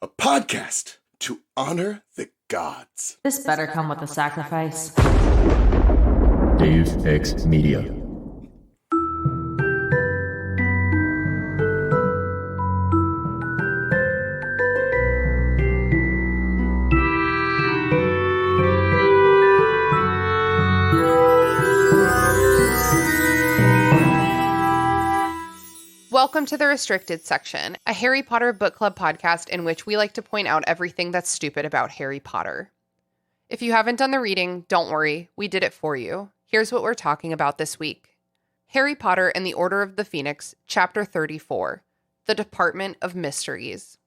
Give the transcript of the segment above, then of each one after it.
a podcast to honor the gods. This better come with a sacrifice. Dave X Media. Welcome to the Restricted Section, a Harry Potter book club podcast in which we like to point out everything that's stupid about Harry Potter. If you haven't done the reading, don't worry, we did it for you. Here's what we're talking about this week. Harry Potter and the Order of the Phoenix, Chapter 34, The Department of Mysteries.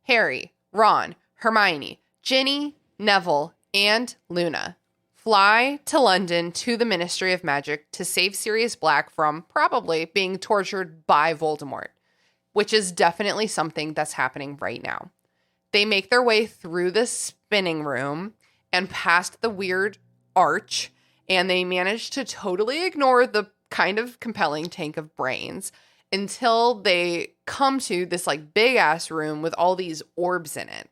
Harry, Ron, Hermione, Ginny, Neville, and Luna fly to London to the Ministry of Magic to save Sirius Black from probably being tortured by Voldemort, which is definitely something that's happening right now. They make their way through the spinning room and past the weird arch, and they manage to totally ignore the kind of compelling tank of brains until they come to this like big ass room with all these orbs in it.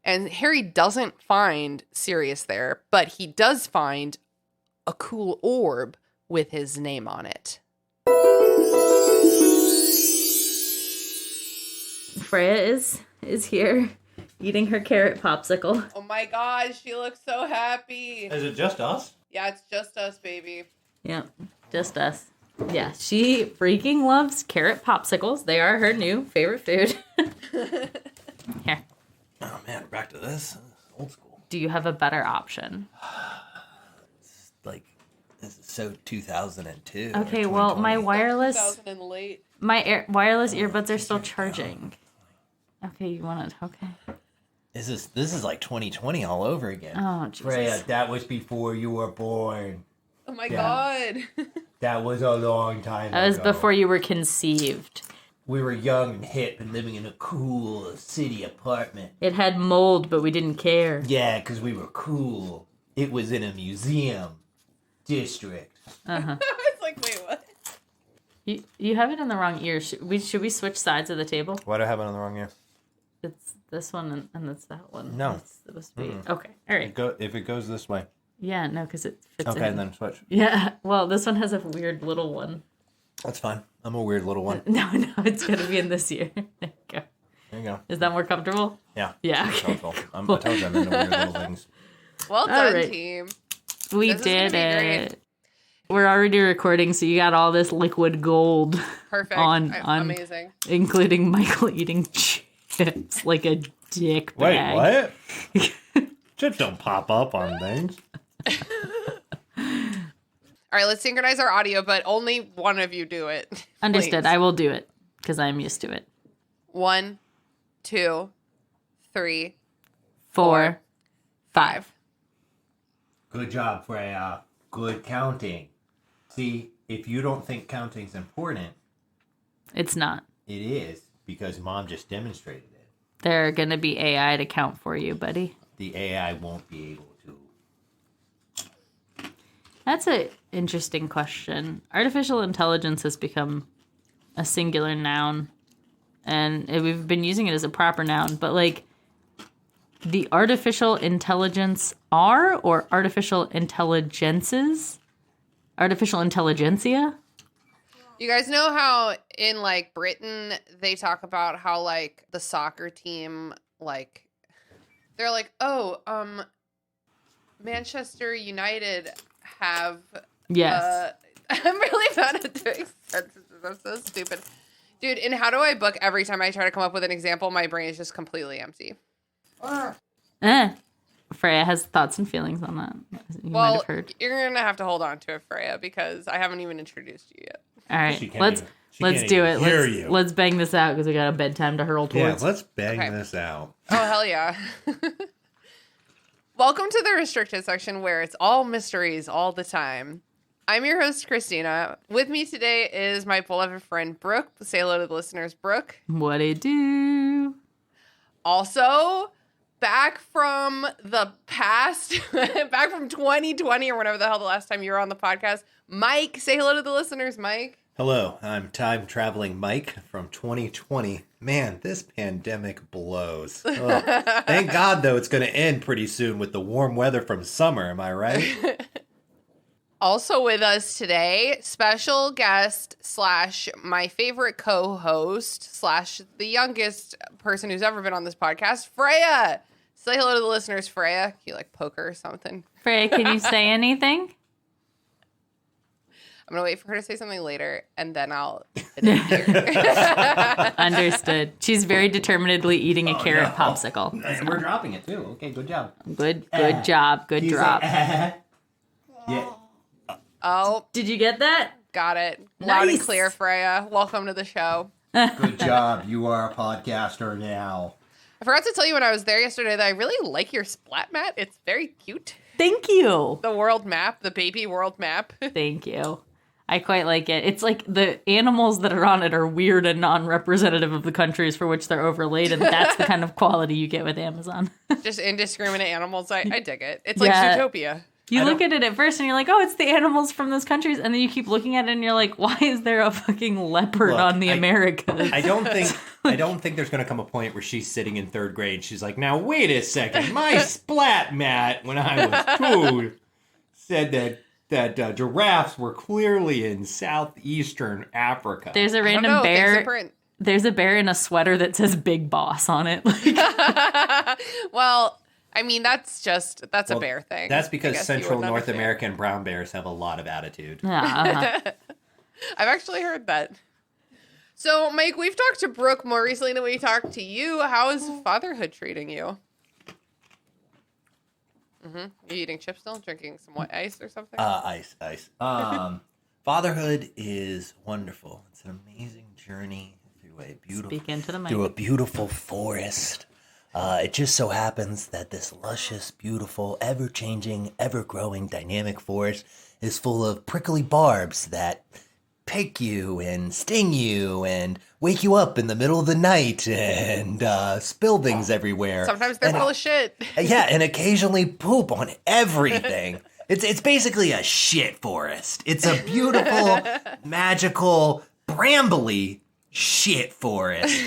And Harry doesn't find Sirius there, but he does find a cool orb with his name on it. Freya is here eating her carrot popsicle. Oh my god, she looks so happy. Is it just us? Yeah, it's just us, baby. Yep, just us. Yeah, she freaking loves carrot popsicles. They are her new favorite food. Here. Oh man, we're back to this. Old school. Do you have a better option? This is so 2002. Okay, well, my wireless 2000 and late. wireless earbuds are still charging. Okay, you want it? Okay. This is like 2020 all over again. Oh, Jesus. Freya, that was before you were born. Oh my god. That was a long time ago. That was before you were conceived. We were young and hip and living in a cool city apartment. It had mold, but we didn't care. Yeah, because we were cool. It was in a museum district. Uh-huh. It's like, wait, what? You have it in the wrong ear. Should we switch sides of the table? Why do I have it on the wrong ear? It's this one and it's that one. No. It's supposed to be. Okay, all right. If it goes this way. Yeah, no, because it fits Okay, in. then switch. Yeah, well, this one has a weird little one. That's fine. I'm a weird little one. No, it's going to be in this ear. There you go. There you go. Is that more comfortable? Yeah. Yeah, That's okay. helpful. I told you I'm into weird little things. Well done, right. team. We This is gonna did be great. it. We're already recording, so you got all this liquid gold, Perfect. On- Amazing. including Michael eating chips like a dick bag. Wait, what? Chips don't pop up on things. All right, let's synchronize our audio, but only one of you do it. Understood. Please. I will do it because I'm used to it. 1, 2, 3, 4, 5. Good job, Freya. Good counting. See, if you don't think counting's important, It's not. it is, because Mom just demonstrated it. There are going to be AI to count for you, buddy. The AI won't be able to. That's an interesting question. Artificial intelligence has become a singular noun, and we've been using it as a proper noun, but like the artificial intelligence are or artificial intelligences? Artificial intelligentsia? You guys know how in like Britain they talk about how like the soccer team like they're like, "Oh, Manchester United have Yes. I'm really bad at doing sentences. I'm so stupid. Dude, in How Do I Book, every time I try to come up with an example, my brain is just completely empty. Freya has thoughts and feelings on that. You might Well, have heard. you're going to have to hold on to it, Freya, because I haven't even introduced you yet. All right, She can't let's even- she can't do even it. hear Let's, you. let's bang this out because we got a bedtime to hurl Yeah, towards. let's bang Okay. this out. Oh, hell yeah. Welcome to the Restricted Section where it's all mysteries all the time. I'm your host, Christina. With me today is my beloved friend, Brooke. Say hello to the listeners, Brooke. What it do? Also, back from the past, back from 2020 or whatever the hell the last time you were on the podcast, Mike. Say hello to the listeners, Mike. Hello, I'm time traveling Mike from 2020 Man, this pandemic blows. Ugh. Thank God, though, it's going to end pretty soon with the warm weather from summer. Am I right? Also with us today, special guest / my favorite co-host / the youngest person who's ever been on this podcast, Freya. Say hello to the listeners, Freya. Can you like poke her or something? Freya, can you say anything? I'm going to wait for her to say something later, and then I'll here. Understood. She's very determinedly eating a carrot popsicle. And we're dropping it, too. Okay, good job. Good job. Good drop. Yeah. Oh, Did you get that? got it. Loud and Nice. clear, Freya. Welcome to the show. Good job. You are a podcaster now. I forgot to tell you when I was there yesterday that I really like your splat mat. It's very cute. Thank you. The world map, the baby world map. Thank you. I quite like it. It's like the animals that are on it are weird and non-representative of the countries for which they're overlaid, and that's the kind of quality you get with Amazon. Just indiscriminate animals. I dig it. It's like Yeah. Zootopia. You look at it at first and you're like, oh, it's the animals from those countries, and then you keep looking at it and you're like, why is there a fucking leopard Look, on the Americas? I don't think there's going to come a point where she's sitting in third grade and she's like, now wait a second, my splat mat when I was 2 said that giraffes were clearly in southeastern Africa. There's a I don't random know, bear. things are print. There's a bear in a sweater that says Big Boss on it. Well, I mean, that's a bear thing. That's I because guess you Central wouldn't North understand. American brown bears have a lot of attitude. Yeah, I've actually heard that. So, Mike, we've talked to Brooke more recently than we talked to you. How is fatherhood treating you? You eating chips still? Drinking some white ice or something? Ice. Fatherhood is wonderful. It's an amazing journey Speak into the mic. through a beautiful forest. It just so happens that this luscious, beautiful, ever-changing, ever-growing, dynamic forest is full of prickly barbs that pick you and sting you and wake you up in the middle of the night and spill things everywhere. Sometimes they're full of shit. Yeah, and occasionally poop on everything. It's basically a shit forest. It's a beautiful, magical, brambly shit forest.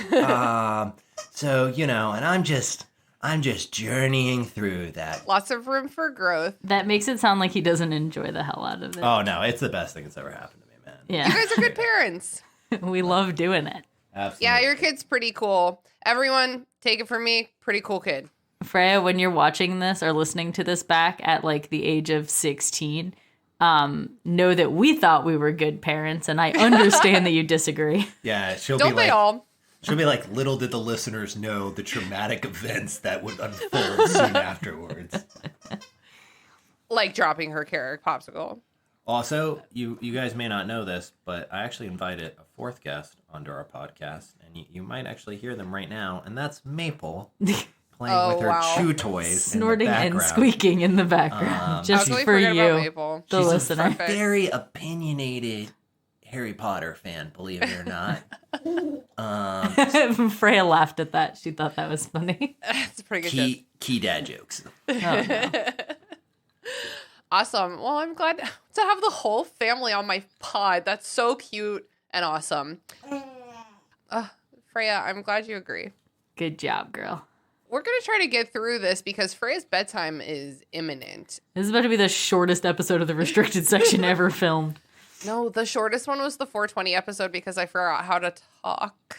So, and I'm just journeying through that. Lots of room for growth. That makes it sound like he doesn't enjoy the hell out of it. Oh, no, it's the best thing that's ever happened to me, man. You Yeah, guys are good parents. we love doing it. Absolutely. Yeah, your kid's pretty cool. Everyone, take it from me. Pretty cool kid. Freya, when you're watching this or listening to this back at like the age of 16, know that we thought we were good parents, and I understand that you disagree. Yeah, she'll Don't be they like, all? she'll be like, little did the listeners know the traumatic events that would unfold soon afterwards. Like dropping her carrot popsicle. Also, you guys may not know this, but I actually invited a fourth guest onto our podcast, and you might actually hear them right now, and that's Maple playing with her wow. chew toys, Snorting in the and background. squeaking in the background, I was just really for forget about you, Maple. the She's a listener. Perfect. Very opinionated Harry Potter fan, believe it or not. Freya laughed at that. She thought that was funny. That's a pretty good joke. Key dad jokes. Oh, no. Awesome. Well, I'm glad to have the whole family on my pod. That's so cute and awesome. Freya, I'm glad you agree. Good job, girl. We're going to try to get through this because Freya's bedtime is imminent. This is about to be the shortest episode of the restricted section ever filmed. No, the shortest one was the 420 episode because I forgot how to talk.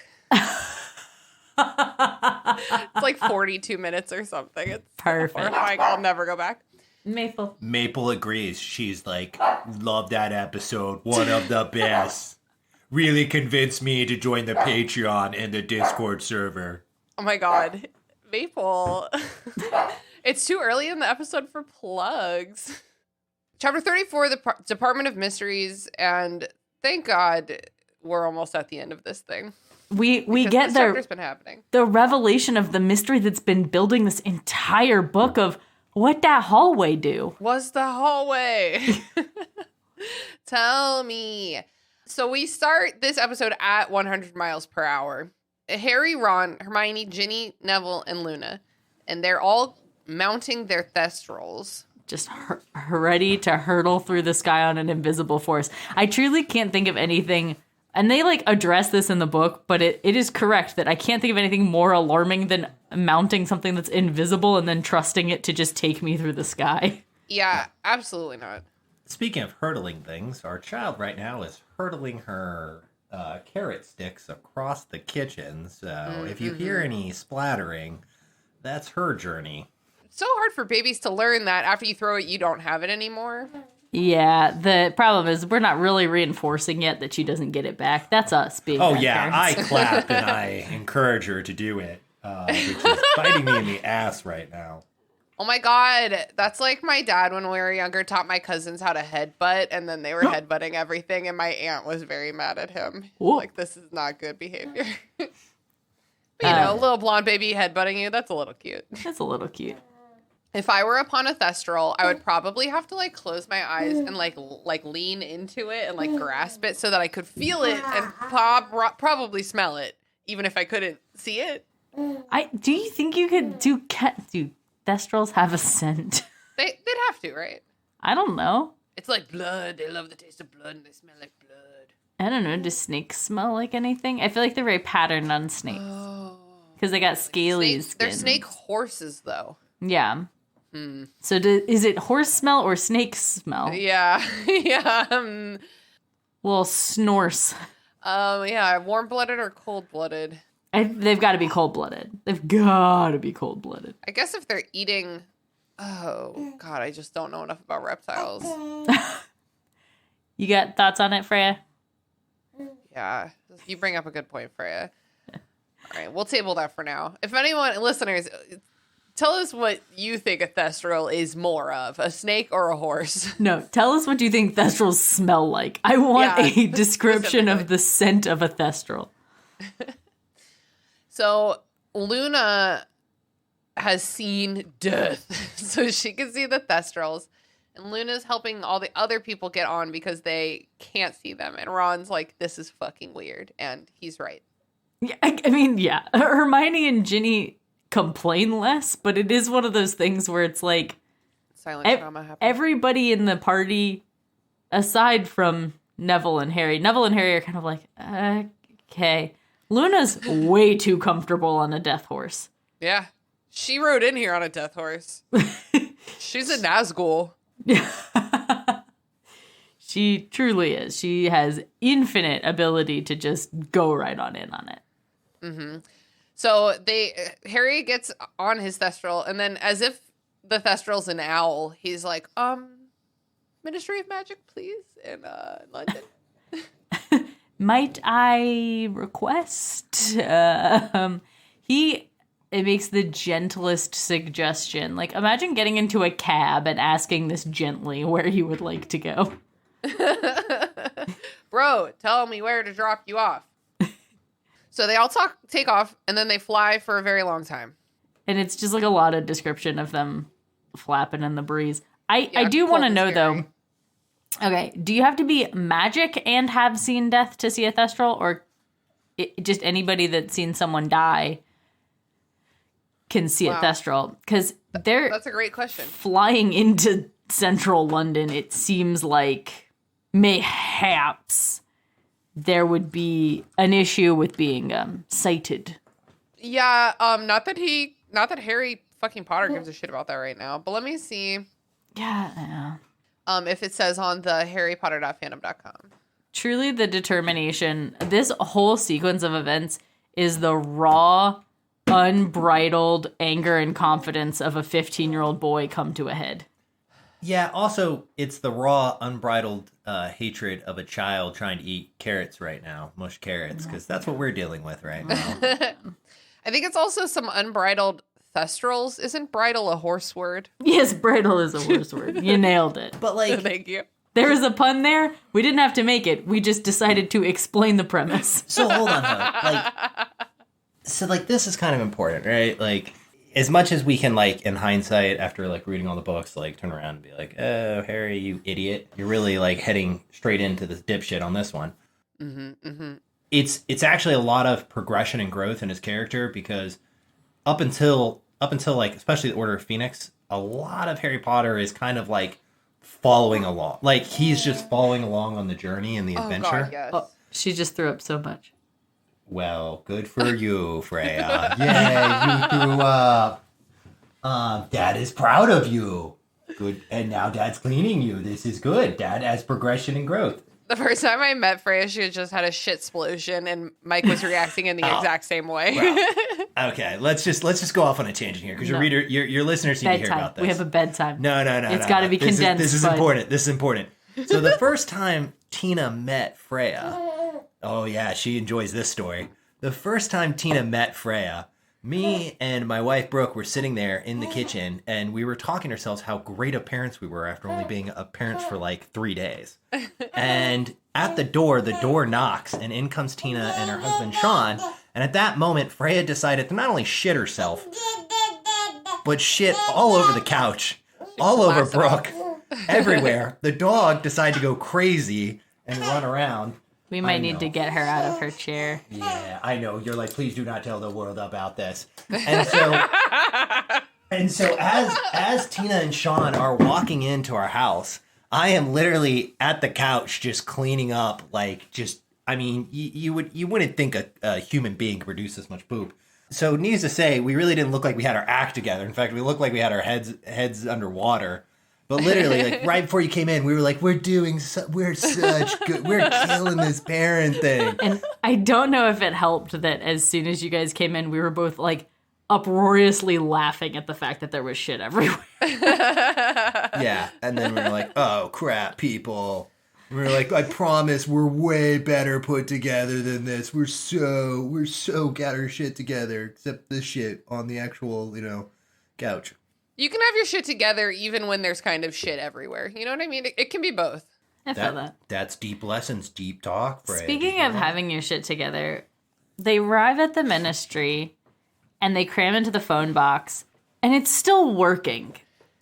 It's like 42 minutes or something. It's Perfect. horrifying. I'll never go back. Maple. Maple agrees. She's like, love that episode. One of the best. Really convinced me to join the Patreon and the Discord server. Oh my god. Maple. It's too early in the episode for plugs. Chapter 34, the Department of Mysteries, and thank God we're almost at the end of this thing. We Because get this the chapter's been happening. revelation of the mystery that's been building this entire book of what that hallway do. Was the hallway. Tell me. So we start this episode at 100 miles per hour. Harry, Ron, Hermione, Ginny, Neville, and Luna. And they're all mounting their thestrals. Just ready to hurtle through the sky on an invisible force. I truly can't think of anything And they like address this in the book, but it is correct that I can't think of anything more alarming than mounting something that's invisible and then trusting it to just take me through the sky. Yeah, absolutely not. Speaking of hurtling things, our child right now is hurtling her carrot sticks across the kitchen. So if you hear any splattering, that's her journey. It's so hard for babies to learn that after you throw it, you don't have it anymore. Yeah, the problem is we're not really reinforcing yet that she doesn't get it back. That's us being Oh bad yeah, I parents. clap and I encourage her to do it, which is biting me in the ass right now. Oh my God. That's like my dad when we were younger taught my cousins how to headbutt, and then they were headbutting everything, and my aunt was very mad at him. Whoa. Like, this is not good behavior. But, you know, a little blonde baby headbutting you, that's a little cute. That's a little cute. If I were upon a thestral, I would probably have to like close my eyes and like lean into it and like grasp it so that I could feel it and probably smell it, even if I couldn't see it. Do you think you could do thestrals have a scent? They'd have to, right? I don't know. It's like blood. They love the taste of blood and they smell like blood. I don't know. Do snakes smell like anything? I feel like they're very patterned on snakes. Because they got scaly Snakes, they're skin. snake horses, though. Yeah. So is it horse smell or snake smell? Yeah. Yeah. Well, snorse. Yeah, warm-blooded or cold-blooded? They've got to be cold-blooded. They've got to be cold-blooded. I guess if they're eating... Oh, God, I just don't know enough about reptiles. You got thoughts on it, Freya? Yeah, you bring up a good point, Freya. All right, we'll table that for now. If anyone, listeners, tell us what you think a thestral is more of, a snake or a horse. No, tell us what you think thestrals smell like. I want Yeah, a description of the scent of a thestral. So Luna has seen death, so she can see the thestrals. And Luna's helping all the other people get on because they can't see them. And Ron's like, this is fucking weird. And he's right. Yeah, I mean, yeah. Hermione and Ginny complain less, but it is one of those things where it's like Silent trauma happens. everybody in the party, aside from Neville and Harry are kind of like, okay. Luna's way too comfortable on a death horse. Yeah. She rode in here on a death horse. She's a Nazgul. She truly is. She has infinite ability to just go right on in on it. Mm-hmm. So Harry gets on his thestral, and then as if the thestral's an owl, he's like, Ministry of Magic, please, in London. Might I request? It makes the gentlest suggestion. Like, imagine getting into a cab and asking this gently where you would like to go. Bro, tell me where to drop you off. So they all take off, and then they fly for a very long time. And it's just like a lot of description of them flapping in the breeze. I do cold want to and know, scary. though, okay, do you have to be magic and have seen death to see a thestral? Or just anybody that's seen someone die can see Wow. a thestral? Because they're That's a great question. flying into central London. It seems like mayhaps there would be an issue with being sighted. Yeah, not that Harry fucking Potter gives a shit about that right now. But let me see Yeah. if it says on the harrypotter.fandom.com. Truly the determination. This whole sequence of events is the raw, unbridled anger and confidence of a 15-year-old boy come to a head. Yeah, also, it's the raw, unbridled hatred of a child trying to eat carrots right now, mushed carrots, because that's what we're dealing with right now. I think it's also some unbridled thestrals. Isn't bridle a horse word? Yes, bridle is a horse word. You nailed it. But, like, Thank you. There was a pun there. We didn't have to make it. We just decided to explain the premise. so hold on, this is kind of important, right? Like, as much as we can, like, in hindsight, after, like, reading all the books, like, turn around and be like, oh, Harry, you idiot. You're really, like, heading straight into this dipshit on this one. Mm-hmm, mm-hmm. It's actually a lot of progression and growth in his character, because up until like, especially the Order of Phoenix, a lot of Harry Potter is kind of like following along. Like, he's just following along on the journey and the adventure. God, yes. She just threw up so much. Well, good for you, Freya. Yeah, you threw up. Dad is proud of you. Good. And now Dad's cleaning you. This is good. Dad has progression and growth. The first time I met Freya, she had just had a shit explosion, and Mike was reacting in the exact same way. Well, okay, let's just go off on a tangent here because your listeners need to hear about this. We have a bedtime. No. It's got to be condensed. This is important. This is important. So the first time Tina met Freya, oh yeah, she enjoys this story. The first time Tina met Freya, me and my wife Brooke were sitting there in the kitchen, and we were talking to ourselves how great of parents we were after only being parents for like 3 days. And at the door knocks, and in comes Tina and her husband Sean. And at that moment, Freya decided to not only shit herself, but shit all over the couch, all over Brooke, everywhere. The dog decided to go crazy and run around. We might need to get her out of her chair. Yeah, I know. You're like, please do not tell the world about this. And so as Tina and Sean are walking into our house, I am literally at the couch just cleaning up, like just, I mean, you wouldn't think a human being could produce this much poop. So needless to say, we really didn't look like we had our act together. In fact, we looked like we had our heads underwater. But literally, like right before you came in, we were like, we're such good, we're killing this parent thing. And I don't know if it helped that as soon as you guys came in, we were both like uproariously laughing at the fact that there was shit everywhere. Yeah, and then we were like, oh crap, people. We were like, I promise we're way better put together than this. We're so got our shit together, except the shit on the actual, couch. You can have your shit together even when there's kind of shit everywhere. You know what I mean? It can be both. I feel that. That's deep lessons, deep talk. Fred. Speaking of having your shit together, they arrive at the ministry and they cram into the phone box, and it's still working.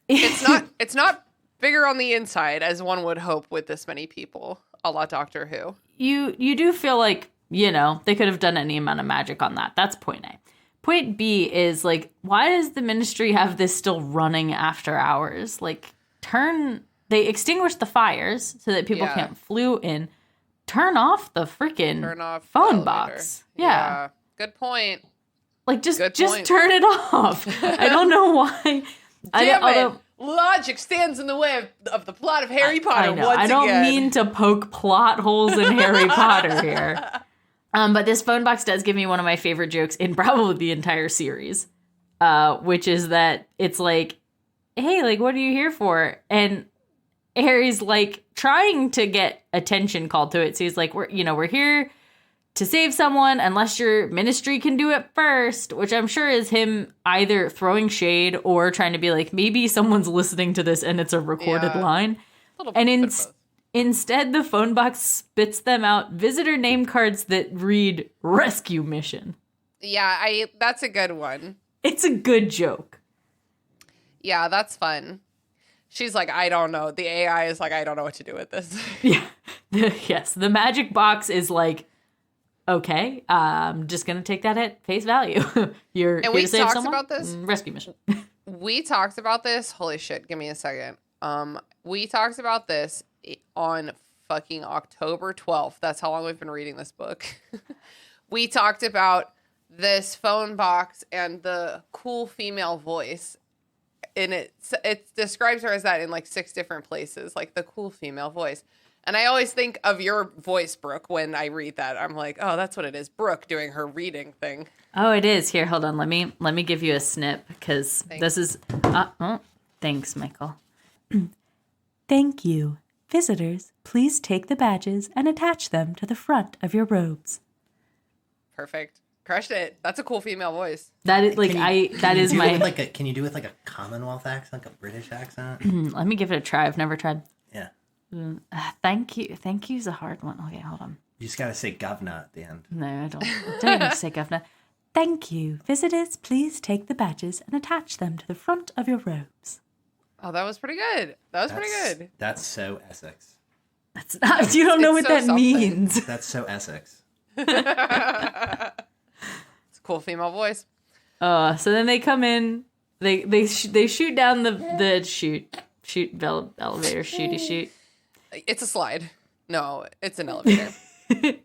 It's not bigger on the inside as one would hope with this many people, a la Doctor Who. You do feel like, they could have done any amount of magic on that. That's point A. Point B is, like, why does the ministry have this still running after hours? Like, they extinguish the fires so that people can't flew in. Turn off the freaking phone box. Yeah. Good point. Like, just turn it off. I don't know why. Damn it. Logic stands in the way of the plot of Harry Potter once again. I don't mean to poke plot holes in Harry Potter here. But this phone box does give me one of my favorite jokes in probably the entire series, which is that it's like, hey, like, what are you here for? And Harry's like trying to get attention called to it. So he's like, we're here to save someone unless your ministry can do it first, which I'm sure is him either throwing shade or trying to be like, maybe someone's listening to this and it's a recorded line. And instead, the phone box spits them out visitor name cards that read rescue mission. Yeah, that's a good one. It's a good joke. Yeah, that's fun. She's like, I don't know. The AI is like, I don't know what to do with this. Yeah. Yes. The magic box is like, okay, I'm just going to take that at face value. You're and here we to save talked someone? about this. Rescue mission. We talked about this. Holy shit. Give me a second. We talked about this on fucking October 12th. That's how long we've been reading this book. We talked about this phone box and the cool female voice. And it describes her as that in like 6 different places, like the cool female voice. And I always think of your voice, Brooke, when I read that. I'm like, oh, that's what it is. Brooke doing her reading thing. Oh, it is. Here, hold on. Let me give you a snip because this is... thanks, Michael. Thank you. Visitors, please take the badges and attach them to the front of your robes. Perfect. Crushed it. That's a cool female voice. That is like Can you do it with like a Commonwealth accent, like a British accent? Let me give it a try. I've never tried. Yeah. Thank you. Thank you's a hard one. Okay, hold on. You just gotta say governor at the end. No, I don't. I don't even say governor. Thank you. Visitors, please take the badges and attach them to the front of your robes. Oh, that was pretty good. Pretty good. That's so Essex. That's not. You don't know what that means. That's so Essex. It's a cool female voice. So then they come in. They shoot down the shoot elevator shooty shoot. It's a slide. No, it's an elevator.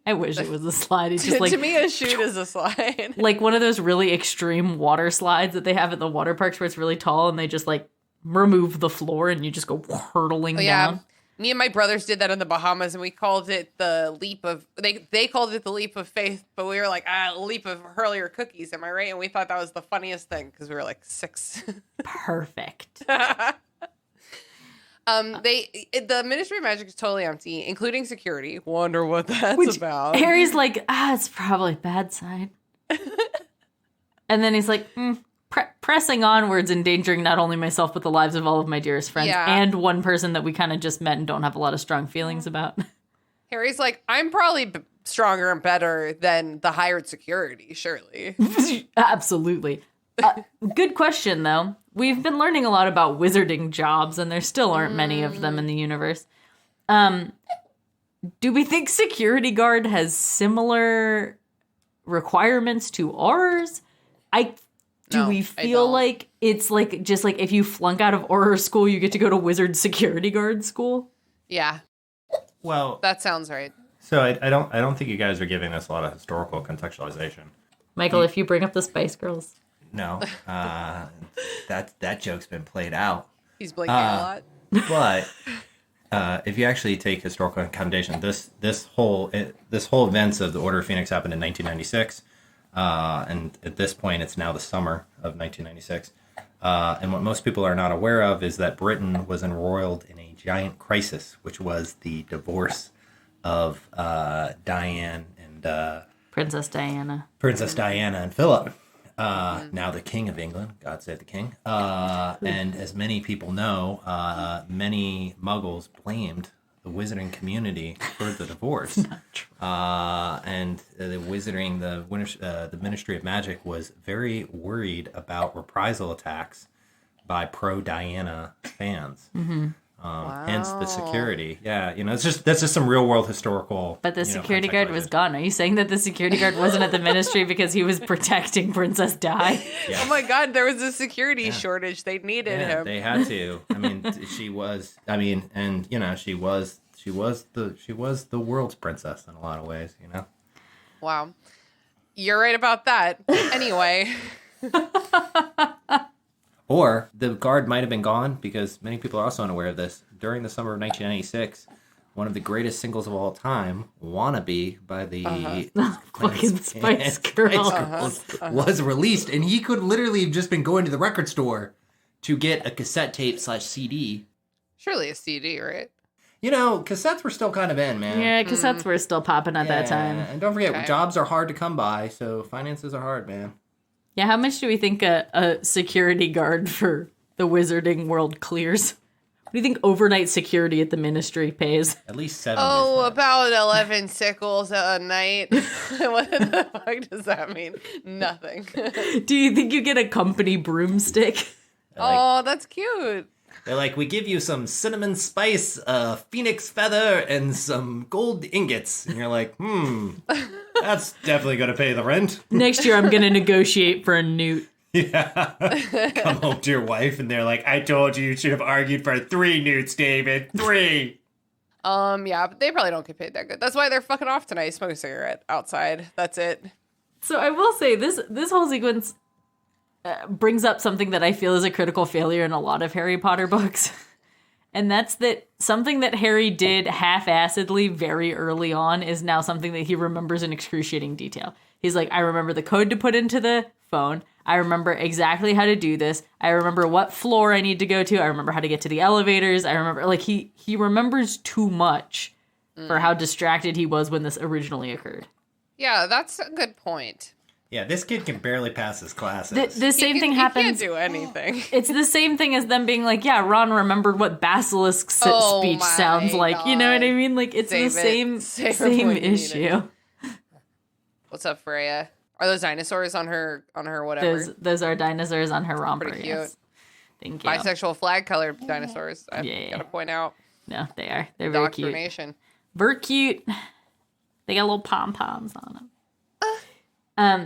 I wish it was a slide. It's just To like me, a chute is a slide. like one of those really extreme water slides that they have at the water parks where it's really tall and they just like remove the floor and you just go hurtling down. Me and my brothers did that in the Bahamas, and we called it the leap of they called it the leap of faith, but we were like, leap of hurlier cookies, am I right? And we thought that was the funniest thing because we were like 6. Perfect. The Ministry of Magic is totally empty, including security. Wonder what that's Which about. Harry's like, it's probably bad side. And then he's like, pressing onwards, endangering not only myself, but the lives of all of my dearest friends and one person that we kind of just met and don't have a lot of strong feelings about. Harry's like, I'm probably stronger and better than the hired security, surely. Absolutely. Good question, though. We've been learning a lot about wizarding jobs, and there still aren't many of them in the universe. Do we think security guard has similar requirements to ours? Do we feel like it's like just like if you flunk out of Auror school, you get to go to wizard security guard school? Yeah, Well, that sounds right. so I don't think you guys are giving us a lot of historical contextualization. Michael, if you bring up the Spice Girls. No, that joke's been played out. He's blinking a lot. But if you actually take historical accommodation, this whole events of the Order of Phoenix happened in 1996, and at this point, it's now the summer of 1996. And what most people are not aware of is that Britain was embroiled in a giant crisis, which was the divorce of Diane and Princess Diana and Philip. Now the King of England, God save the King. And as many people know, many Muggles blamed the wizarding community for the divorce. And the Ministry of Magic was very worried about reprisal attacks by pro-Diana fans. Hence the security. Yeah, that's just some real world historical. But the security guard was gone. Are you saying that the security guard wasn't at the ministry because he was protecting Princess Di? Yeah. Oh my God, there was a security shortage. They needed him. They had to. I mean, she was the world's princess in a lot of ways. Wow, you're right about that. Anyway. Or the guard might have been gone because many people are also unaware of this. During the summer of 1996, one of the greatest singles of all time, "Wannabe" by the Fucking Spice Girls, was released, and he could literally have just been going to the record store to get a cassette tape /CD. Surely a CD, right? Cassettes were still kind of in, man. Yeah, cassettes were still popping at that time. And don't forget, jobs are hard to come by, so finances are hard, man. Yeah, how much do we think a security guard for the wizarding world clears? What do you think overnight security at the ministry pays? At least 7. About 11 sickles a night. What the fuck does that mean? Nothing. Do you think you get a company broomstick? That's cute. They're like, we give you some cinnamon spice, phoenix feather, and some gold ingots. And you're like, That's definitely going to pay the rent. Next year I'm going to negotiate for a newt. Yeah. Come home to your wife and they're like, I told you should have argued for 3 newts, David. 3. Yeah, but they probably don't get paid that good. That's why they're fucking off tonight, smoking a cigarette outside. That's it. So I will say this whole sequence brings up something that I feel is a critical failure in a lot of Harry Potter books. And that's that something that Harry did half-assedly very early on is now something that he remembers in excruciating detail. He's like, I remember the code to put into the phone. I remember exactly how to do this. I remember what floor I need to go to. I remember how to get to the elevators. I remember, like, he remembers too much for how distracted he was when this originally occurred. Yeah, that's a good point. Yeah, this kid can barely pass his classes. The same thing happens. He can't do anything. It's the same thing as them being like, yeah, Ron remembered what basilisk speech sounds like. God. You know what I mean? Like, it's the same issue. What's up, Freya? Are those dinosaurs on her whatever? Those are dinosaurs on her romper. Pretty cute. Yes. Thank you. Bisexual flag colored dinosaurs. I gotta point out. No, they are. They're very cute. Indoctrination. Very cute. They got little pom-poms on them.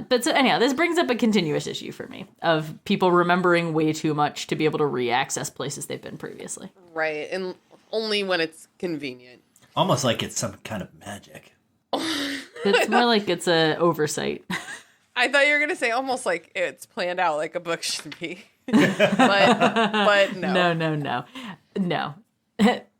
But so anyhow, this brings up a continuous issue for me of people remembering way too much to be able to re-access places they've been previously. Right, and only when it's convenient. Almost like it's some kind of magic. It's more like it's a oversight. I thought you were gonna say almost like it's planned out, like a book should be. but no. No.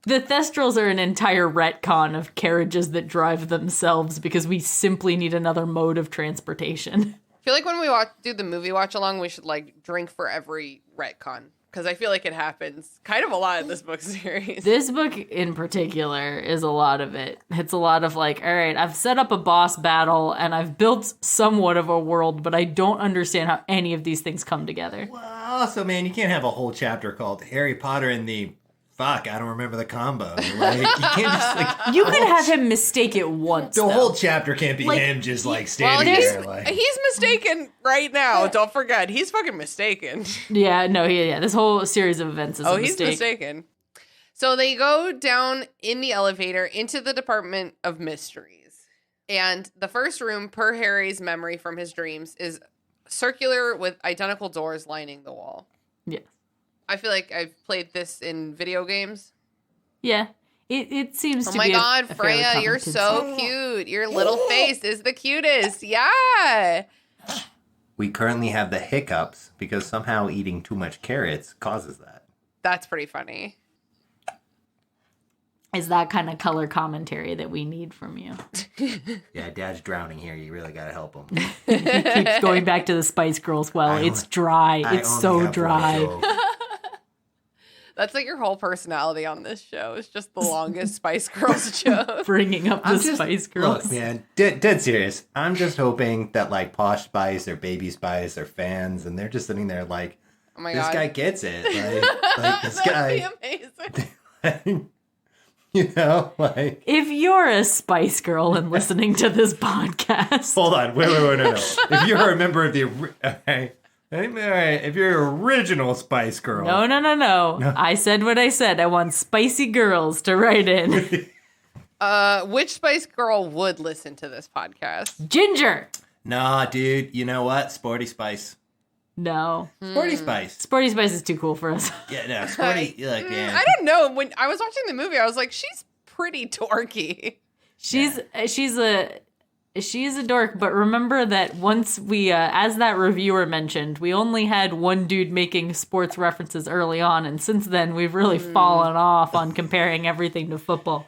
The Thestrals are an entire retcon of carriages that drive themselves because we simply need another mode of transportation. I feel like when we do the movie watch along, we should like drink for every retcon. Because I feel like it happens kind of a lot in this book series. This book in particular is a lot of it. It's a lot of like, all right, I've set up a boss battle and I've built somewhat of a world, but I don't understand how any of these things come together. Well, also, man, you can't have a whole chapter called Harry Potter and the... Fuck, I don't remember the combo. Like, you can't just like... You could have him mistake it once, The though. whole chapter can't be Like, him just like Well, standing he's, there like... he's mistaken right now. Don't forget. He's fucking mistaken. Yeah, no, yeah. This whole series of events is a He's mistake. mistaken. So they go down in the elevator into the Department of Mysteries. And the first room, per Harry's memory from his dreams, is circular with identical doors lining the wall. Yeah. I feel like I've played this in video games. Yeah. It seems to Oh be my God, a fairly Freya, common you're concept. so cute. Your little face is the cutest. Yeah. We currently have the hiccups because somehow eating too much carrots causes that. That's pretty funny. Is that kind of color commentary that we need from you. Yeah, Dad's drowning here. You really gotta help him. He keeps going back to the Spice Girls. Well, it's dry. It's so dry. That's like your whole personality on this show. It's just the longest Spice Girls joke. Bringing up the Spice Girls. Look, man, dead serious. I'm just hoping that like Posh Spice or Baby Spice are fans, and they're just sitting there like, Oh my this God. guy gets it. Like this That'd guy, be amazing. you know, like. If you're a Spice Girl and listening to this podcast, Hold on, wait, no. If you're a member of the, okay, if you're an original Spice Girl, no. I said what I said. I want spicy girls to write in. Which Spice Girl would listen to this podcast? Ginger. Nah, dude, you know what? Sporty Spice. No. Sporty Spice. Sporty Spice is too cool for us. Yeah, no, Sporty, like, man. I don't know. When I was watching the movie, I was like, she's pretty dorky. She's a dork, but remember that once we, as that reviewer mentioned, we only had one dude making sports references early on, and since then we've really fallen off on comparing everything to football.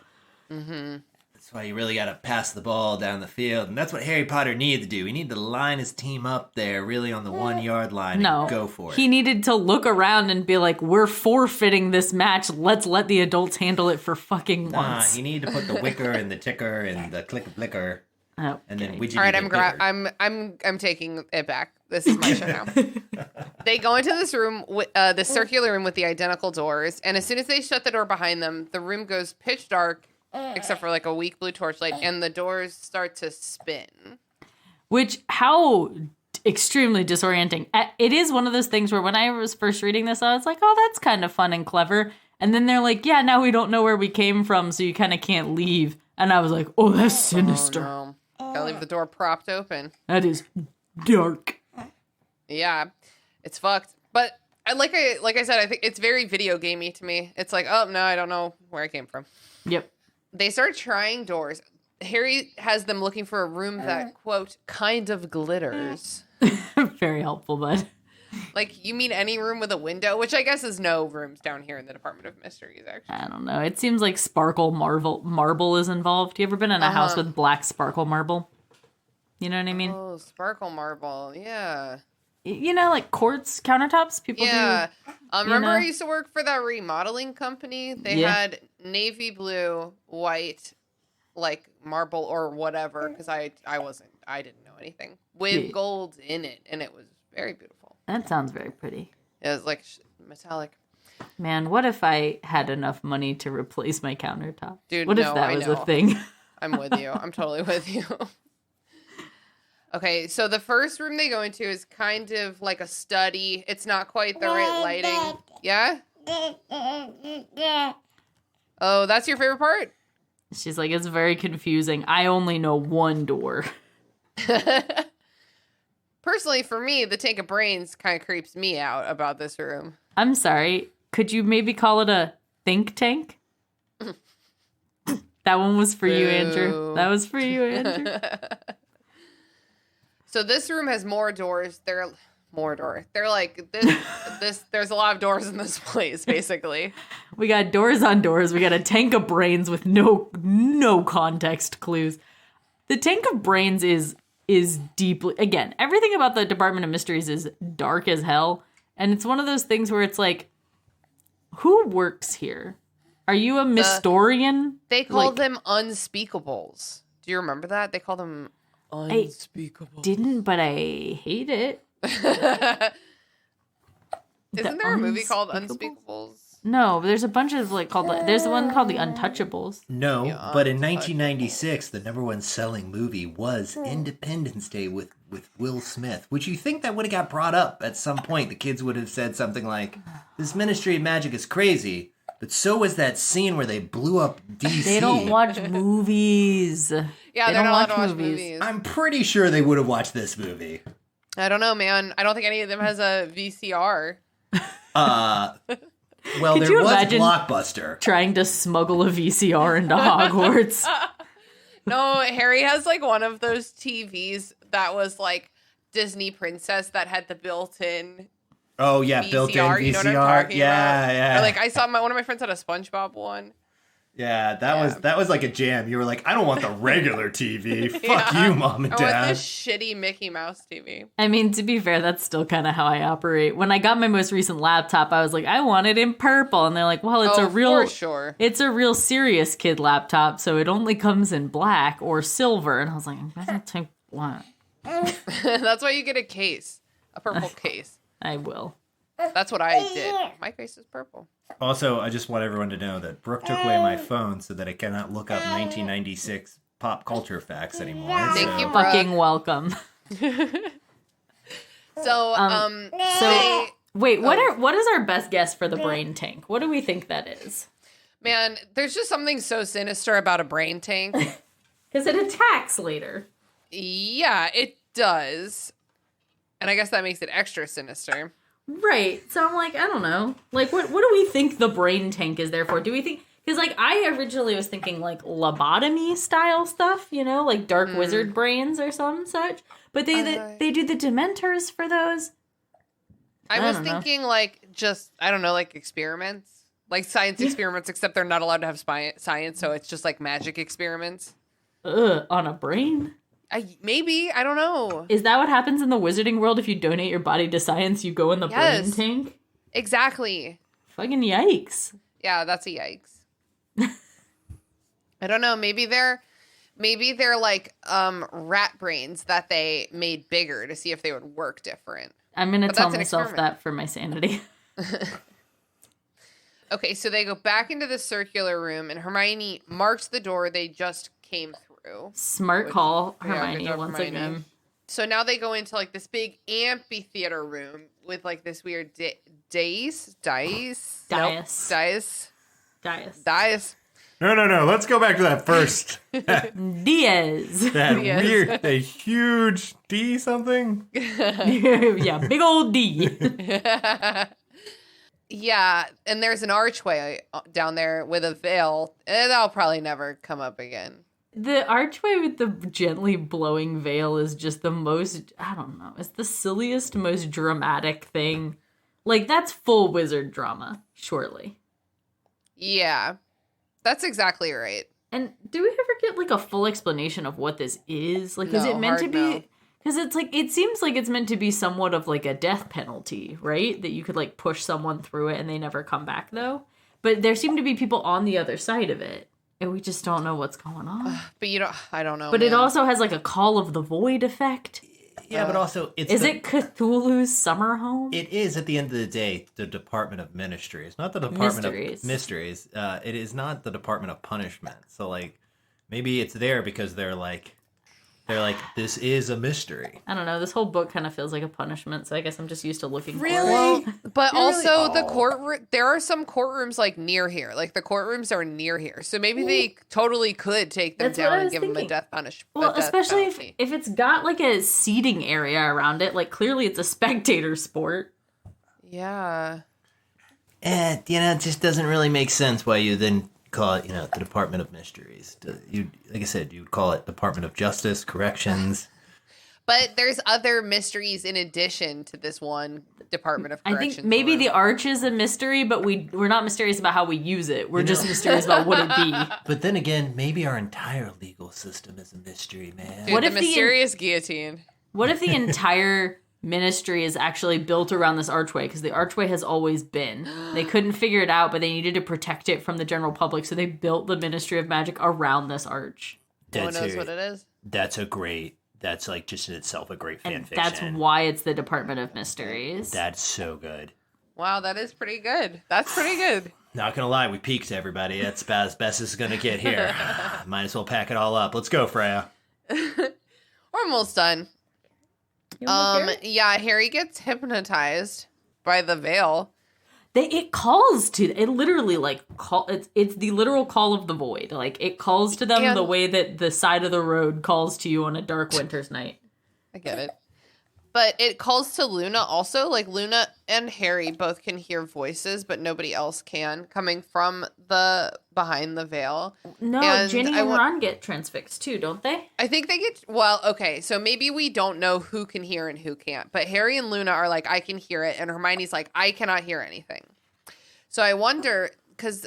That's why you really got to pass the ball down the field, and that's what Harry Potter needed to do. He needed to line his team up there, really on the 1 yard line, No, and go for it. he needed to look around and be like, "We're forfeiting this match. Let's let the adults handle it for fucking once." You need to put the wicker and the ticker and the click blicker, Oh, and then okay. widget. All right, I'm taking it back. This is my show now. They go into this room, the circular room with the identical doors, and as soon as they shut the door behind them, the room goes pitch dark, except for like a weak blue torchlight, and the doors start to spin. Which, how extremely disorienting. It is one of those things where when I was first reading this, I was like, oh, that's kind of fun and clever. And then they're like, yeah, now we don't know where we came from, so you kind of can't leave. And I was like, oh, that's sinister. Oh, no. Gotta leave the door propped open. That is dark. Yeah, it's fucked. But like I said, I think it's very video gamey to me. It's like, oh, no, I don't know where I came from. Yep. They start trying doors. Harry has them looking for a room that, quote, kind of glitters. Very helpful, bud. Like, you mean any room with a window? Which I guess is no rooms down here in the Department of Mysteries, actually. I don't know. It seems like sparkle marble is involved. You ever been in a house with black sparkle marble? You know what I mean? Oh, sparkle marble. Yeah. You know, like quartz countertops? People Yeah. do. Remember know? I used to work for that remodeling company? They Yeah. had navy blue, white, like marble or whatever, because I didn't know anything, with Yeah. gold in it, and it was very beautiful. That sounds very pretty. It was like metallic. Man, what if I had enough money to replace my countertop? Dude, what no, if that I was know. a thing? I'm with you. I'm totally with you. Okay, so the first room they go into is kind of like a study. It's not quite the right lighting. Yeah? Oh, that's your favorite part? She's like, it's very confusing. I only know one door. Personally, for me, the tank of brains kind of creeps me out about this room. I'm sorry. Could you maybe call it a think tank? That one was for you, Andrew. Boo. That was for you, Andrew. So this room has more doors. They're like this. There's a lot of doors in this place, basically. We got doors on doors. We got a tank of brains with no context clues. The tank of brains is deeply, again, everything about the Department of Mysteries is dark as hell. And it's one of those things where it's like, who works here? Are you a Mystorian? They call them unspeakables. Do you remember that? They call them unspeakables. Didn't, but I hate it. Isn't there a movie called Unspeakables? No, but there's a bunch of there's one called The Untouchables. No, but in 1996, the number one selling movie was Independence Day with Will Smith. Would you think that would have got brought up at some point? The kids would have said something like, "This Ministry of Magic is crazy," but so was that scene where they blew up DC. They don't watch movies. Yeah, they're not allowed to watch movies. I'm pretty sure they would have watched this movie. I don't know, man. I don't think any of them has a VCR. Well, Could there you was imagine Blockbuster. trying to smuggle a VCR into Hogwarts? No, Harry has like one of those TVs that was like Disney Princess that had the built-in Oh yeah, VCR. built-in VCR. You know what I'm talking about? Yeah. Or like I saw one of my friends had a SpongeBob one. Yeah, that was like a jam. You were like, I don't want the regular TV. Fuck you, Mom and I Dad. want this shitty Mickey Mouse TV. I mean, to be fair, that's still kind of how I operate. When I got my most recent laptop, I was like, I want it in purple. And they're like, well, it's for sure. It's a real serious kid laptop, so it only comes in black or silver. And I was like, I'm going to take black. That's why you get a case. A purple case. I will. That's what I did. My case is purple. Also, I just want everyone to know that Brooke took away my phone so that I cannot look up 1996 pop culture facts anymore. Thank you, Brooke. Fucking welcome. So, Wait, what is our best guess for the brain tank? What do we think that is? man, there's just something so sinister about a brain tank. Because it attacks later. Yeah, it does. And I guess that makes it extra sinister. Right. So I'm like, I don't know. Like, what do we think the brain tank is there for? Do we think... Because, like, I originally was thinking, like, lobotomy style stuff, you know? Like dark wizard brains or some such. But they do the Dementors for those. I was thinking, like, just, I don't know, like experiments. Like science experiments, except they're not allowed to have science, so it's just like magic experiments. On a brain? Maybe, I don't know. Is that what happens in the wizarding world? If you donate your body to science, you go in the brain tank? Exactly. Fucking yikes. Yeah, that's a yikes. I don't know. Maybe they're like rat brains that they made bigger to see if they would work different. I'm gonna tell myself that for my sanity. Okay, so they go back into the circular room, and Hermione marks the door they just came through. Smart call, Yeah, good Hermione, job, once Hermione. again. So now they go into like this big amphitheater room with like this weird dais. No. Let's go back to that first. Diaz. That Yes. weird, a huge D something. Yeah, big old D. Yeah, and there's an archway down there with a veil. And that'll probably never come up again. The archway with the gently blowing veil is just the most, I don't know, it's the silliest, most dramatic thing. Like, that's full wizard drama, surely. Yeah, that's exactly right. And do we ever get, like, a full explanation of what this is? Like, is No, it meant to hard be... no. Because it's like, it seems like it's meant to be somewhat of like a death penalty, right? That you could like push someone through it and they never come back though. But there seem to be people on the other side of it. And we just don't know what's going on. But I don't know. But man. it also has like a Call of the Void effect. Yeah, but also Is it Cthulhu's summer home? It is at the end of the day the Department of Ministries, not the Department Mysteries. of Mysteries. It is not the Department of Punishment. So like, maybe it's there because they're like, this is a mystery. I don't know. This whole book kind of feels like a punishment, so I guess I'm just used to looking for it. Well, but also the courtroom. There are some courtrooms like near here. Like the courtrooms are near here, so maybe they totally could take them That's what down I and was give them a thinking. death punishment. Well, especially if it's got like a seating area around it. Like clearly it's a spectator sport. Yeah. It just doesn't really make sense why you then call it, the Department of Mysteries. Like I said, you'd call it Department of Justice, Corrections. But there's other mysteries in addition to this one Department of I Corrections. think maybe room. the arch is a mystery, but we're not mysterious about how we use it. We're just mysterious about what it be. But then again, maybe our entire legal system is a mystery, man. Dude, What the if the- mysterious guillotine? What if the entire ministry is actually built around this archway? Because the archway has always been. They couldn't figure it out, but they needed to protect it from the general public, so they built the Ministry of Magic around this arch. No one knows what it is. That's like just in itself a great fan And fiction. that's why it's the Department of Mysteries. That's so good. Wow, that is pretty good. That's pretty good. Not gonna lie, we peaked, everybody. That's about as best as it's gonna get here. Might as well pack it all up. Let's go, Freya. We're almost done. Yeah, Harry gets hypnotized by the veil. It calls to it literally it's the literal call of the void. Like it calls to them And- the way that the side of the road calls to you on a dark winter's night. I get it. But it calls to Luna also. Like Luna and Harry both can hear voices, but nobody else can, coming from the behind the veil. No, And Ginny I and wa- Ron get transfixed too, don't they? I think they get, well, okay, so maybe we don't know who can hear and who can't, but Harry and Luna are like, I can hear it, and Hermione's like, I cannot hear anything. So I wonder, because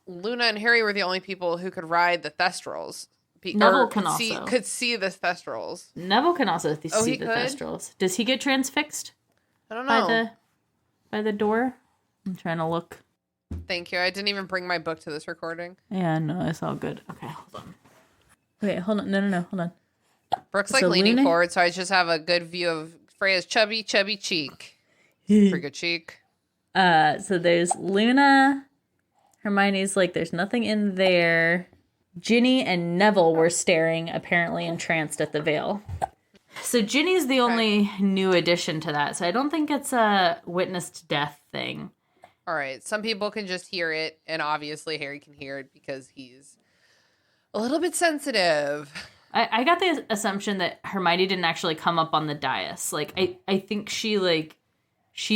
Luna and Harry were the only people who could ride the Thestrals. Neville or can could see the Thestrals. Neville can also Oh, see he the could? Thestrals. Does he get transfixed I don't know. by the door? I'm trying to look. Thank you. I didn't even bring my book to this recording. Yeah, no, it's all good. Okay, hold on. Wait, hold on. No, hold on. Brooke's like So leaning Luna- forward, so I just have a good view of Freya's chubby cheek. Pretty good cheek. So there's Luna. Hermione's like, there's nothing in there. Ginny and Neville were staring, apparently entranced at the veil. So Ginny's the only new addition to that. So I don't think it's a witnessed death thing. All right. Some people can just hear it, and obviously Harry can hear it because he's a little bit sensitive. I got the assumption that Hermione didn't actually come up on the dais. Like, I think she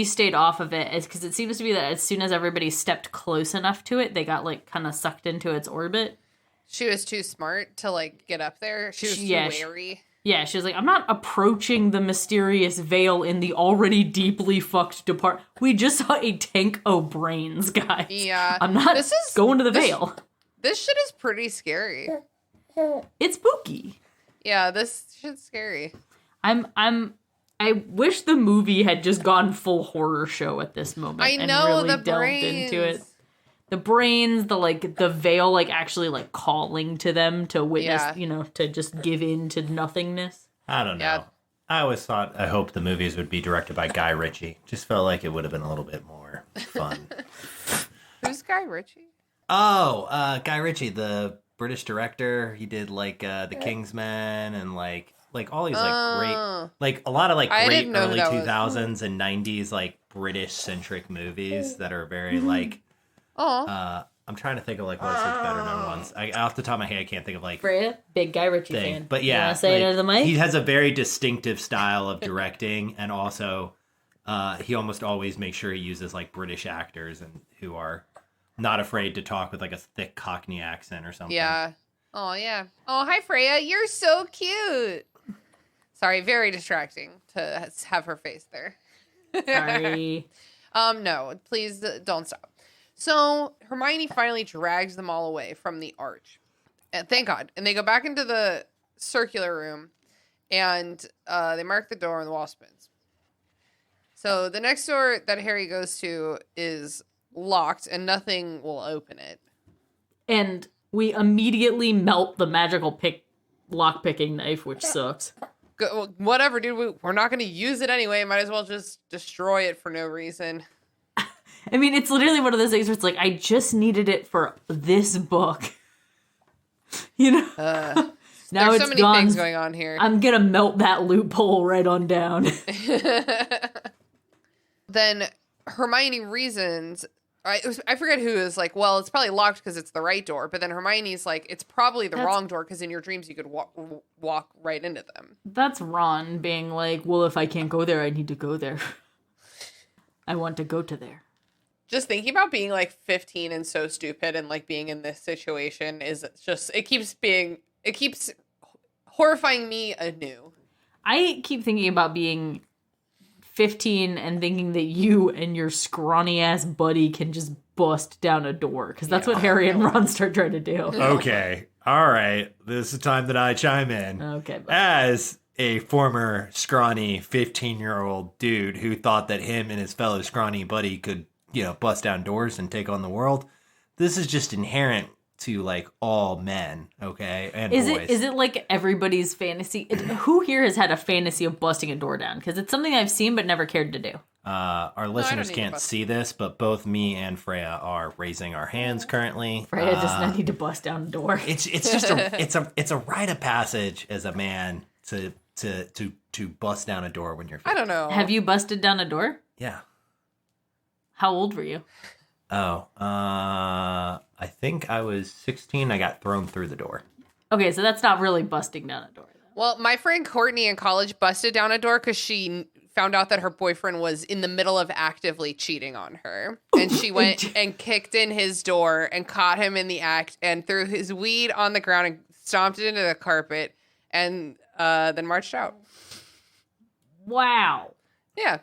stayed off of it because it seems to be that as soon as everybody stepped close enough to it, they got like kind of sucked into its orbit. She was too smart to like get up there. She was too wary. Yeah, she was like, I'm not approaching the mysterious veil in the already deeply fucked department. We just saw a tank of brains, guys. Yeah. I'm not going to the veil. This shit is pretty scary. It's spooky. Yeah, this shit's scary. I wish the movie had just gone full horror show at this moment. I and know, really the delved brains. into it. The brains, the veil, like actually like calling to them to witness, to just give in to nothingness. I don't know. Yeah. I hoped the movies would be directed by Guy Ritchie. Just felt like it would have been a little bit more fun. Who's Guy Ritchie? Oh, Guy Ritchie, the British director. He did like The Kingsman and like all these like great, like a lot of like I great didn't know early that was- 2000s and 90s like British centric movies that are very like. Oh, I'm trying to think of like what's the better known ones. Off the top of my head, I can't think of like Freya, big Guy Ritchie thing. fan. But You yeah, wanna say it like, into the mic? he has a very distinctive style of directing, and also he almost always makes sure he uses like British actors and who are not afraid to talk with like a thick Cockney accent or something. yeah. Oh, yeah. Oh, hi, Freya. You're so cute. Sorry, very distracting to have her face there. Sorry. No, please don't stop. So Hermione finally drags them all away from the arch. And thank God. And they go back into the circular room and they mark the door and the wall spins. So the next door that Harry goes to is locked and nothing will open it. And we immediately melt the magical lock-picking knife, which sucks. Whatever, dude. We're not going to use it anyway. Might as well just destroy it for no reason. I mean, it's literally one of those things where it's like, I just needed it for this book. Now There's it's so many gone. things going on here. I'm gonna melt that loophole right on down. Then Hermione reasons. I forget who is like, well, it's probably locked because it's the right door. But then Hermione's like, it's probably the wrong door because in your dreams you could walk right into them. That's Ron being like, well, if I can't go there, I need to go there. I want to go to there. Just thinking about being like 15 and so stupid and like being in this situation is just, it keeps horrifying me anew. I keep thinking about being 15 and thinking that you and your scrawny ass buddy can just bust down a door, because that's what Harry and Ron start trying to do. Okay. All right. This is the time that I chime in. Okay. As a former scrawny 15-year-old dude who thought that him and his fellow scrawny buddy could, bust down doors and take on the world, this is just inherent to like all men, okay? And boys. Is it like everybody's fantasy? Who here has had a fantasy of busting a door down? Because it's something I've seen but never cared to do. Our listeners can't see this, but both me and Freya are raising our hands currently. Freya does not need to bust down a door. It's just a rite of passage as a man to bust down a door when you're 15. I don't know. Have you busted down a door? Yeah. How old were you? Oh, I think I was 16. I got thrown through the door. Okay, so that's not really busting down a door. Well, my friend Courtney in college busted down a door because she found out that her boyfriend was in the middle of actively cheating on her. And she went and kicked in his door and caught him in the act and threw his weed on the ground and stomped it into the carpet and then marched out. Wow. Yeah.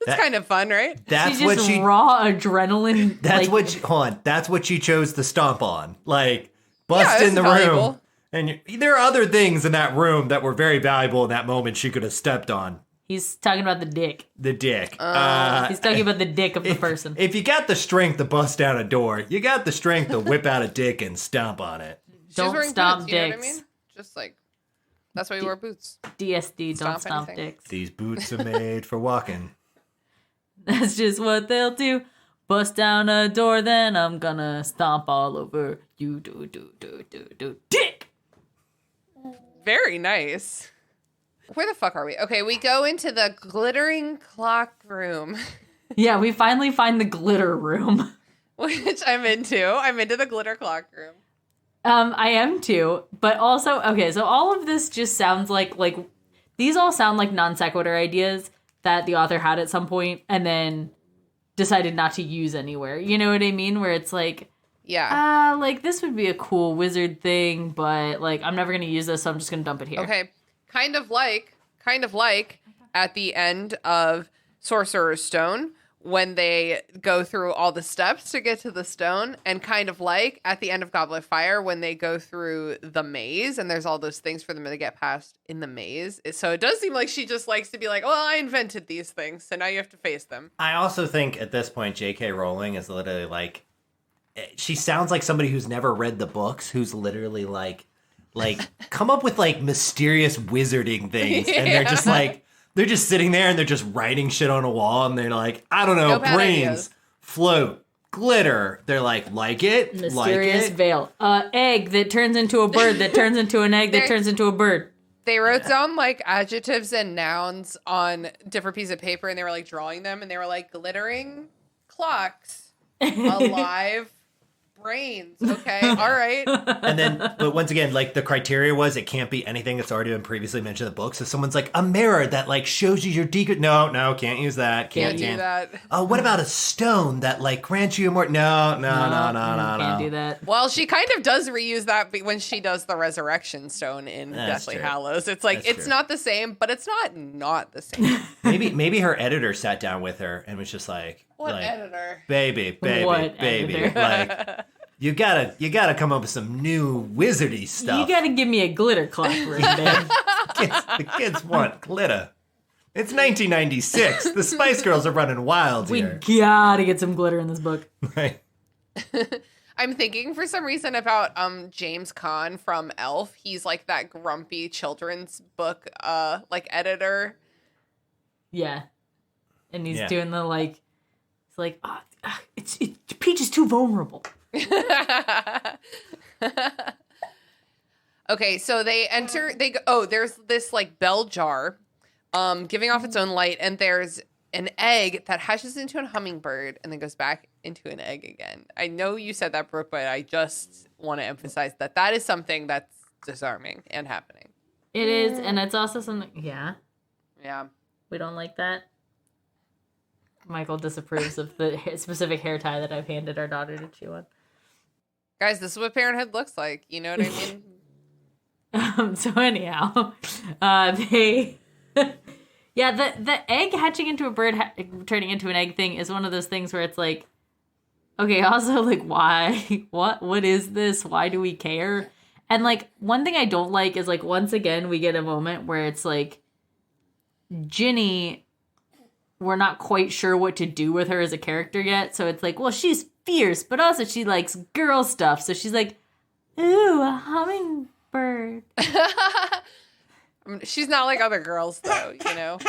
It's kind of fun, right? That's She what just she. raw adrenaline. That's like, what. Hold on. That's what she chose to stomp on. Like bust Yeah, in the it's valuable. room. And there are other things in that room that were very valuable in that moment. She could have stepped on He's talking about the dick. the dick. He's talking about the dick of the person. If you got the strength to bust down a door, you got the strength to whip out a dick and stomp on it. She's Don't wearing stomp boots, you know what I dicks. mean? Just like, that's why you wear boots. DSD, don't Stomp stomp anything. dicks. These boots are made for walking. That's just what they'll do. Bust down a door, then I'm gonna stomp all over you. Do. Dick! Very nice. Where the fuck are we? Okay, we go into the glittering clock room, Yeah, we finally find the glitter room. which I'm into. I'm into the glitter clock room. I am too, but also, okay, so all of this just sounds like these all sound like non sequitur ideas that the author had at some point and then decided not to use anywhere. You know what I mean? Where it's like, Yeah. like this would be a cool wizard thing, but like I'm never gonna use this, so I'm just gonna dump it here. Okay. Kind of like at the end of Sorcerer's Stone when they go through all the steps to get to the stone, and kind of like at the end of Goblet of Fire when they go through the maze and there's all those things for them to get past in the maze. So it does seem like she just likes to be like, well, I invented these things, so now you have to face them. I also think at this point, J.K. Rowling is literally like, she sounds like somebody who's never read the books, who's literally like come up with like mysterious wizarding things, and they're just like, they're just sitting there and they're just writing shit on a wall, and they're like, I don't know, No bad brains, ideas. float, glitter. They're like it, Mysterious like it. veil. Egg that turns into a bird that turns into an egg that turns into a bird. They wrote down like adjectives and nouns on different pieces of paper, and they were like drawing them, and they were like glittering clocks, alive brains. Okay, all right. And then, but once again, like the criteria was it can't be anything that's already been previously mentioned in the book. So someone's like, a mirror that like shows you your decode. No, can't use that. Can't do that. What about a stone that like grants you more? No. Can't do that. Well, she kind of does reuse that when she does the resurrection stone in That's Deathly true. Hallows. It's like, That's it's true. not the same, but it's not the same. Maybe her editor sat down with her and was just like, What like, editor? baby, What baby, editor? like you gotta come up with some new wizardy stuff. You gotta give me a glitter clock room, man. The kids want glitter. It's 1996. The Spice Girls are running wild We here. gotta get some glitter in this book. Right. I'm thinking for some reason about James Caan from Elf. He's like that grumpy children's book like editor. Yeah. And he's Yeah. doing the like, it's like, Peach is too vulnerable. Okay, so they enter. They go. Oh, there's this like bell jar, giving off its own light, and there's an egg that hatches into a hummingbird and then goes back into an egg again. I know you said that, Brooke, but I just want to emphasize that is something that's disarming and happening. It is, and it's also something, yeah, Yeah. we don't like that. Michael disapproves of the specific hair tie that I've handed our daughter to chew on. Guys, this is what parenthood looks like. You know what I mean? So anyhow, they... Yeah, the egg hatching into a bird turning into an egg thing is one of those things where it's like, okay, also, like, why? What is this? Why do we care? And, like, one thing I don't like is, like, once again, we get a moment where it's like, Ginny, we're not quite sure what to do with her as a character yet. So it's like, well, she's fierce, but also she likes girl stuff. So she's like, ooh, a hummingbird. She's not like other girls, though, you know?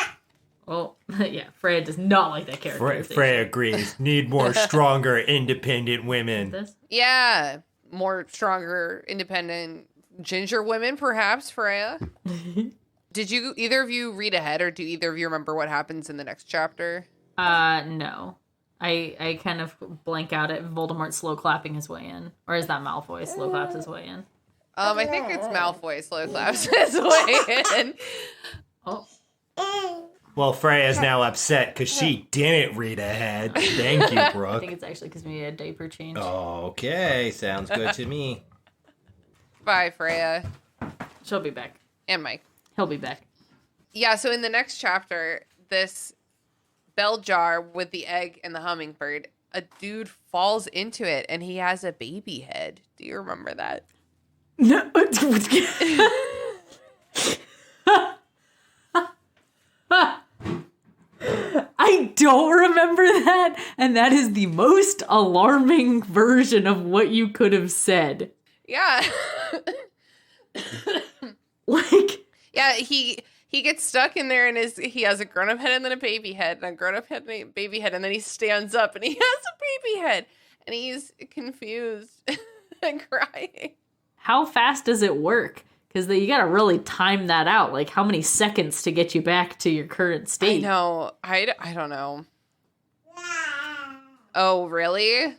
Well, yeah, Freya does not like that character. Freya agrees. Need more stronger, independent women. This? Yeah. More stronger, independent ginger women, perhaps, Freya. Did you either of you read ahead, or do either of you remember what happens in the next chapter? No. I kind of blank out at Voldemort slow clapping his way in. Or is that Malfoy slow claps his way in? I think it's Malfoy slow claps his way in. Oh. Well, Freya's now upset because she didn't read ahead. Thank you, I Brooke. think it's actually because we made a diaper change. Okay, sounds good to me. Bye, Freya. She'll be back. And Mike. He'll be back. Yeah, so in the next chapter, this bell jar with the egg and the hummingbird, a dude falls into it and he has a baby head. Do you remember that? No. I don't remember that, and that is the most alarming version of what you could have said. Yeah. Like, yeah, he gets stuck in there and he has a grown-up head and then a baby head, and a grown-up head and a baby head, and then he stands up and he has a baby head, and he's confused and crying. how fast does it work? Because you got to really time that out. Like, how many seconds to get you back to your current state? I know. I don't know. Oh, really?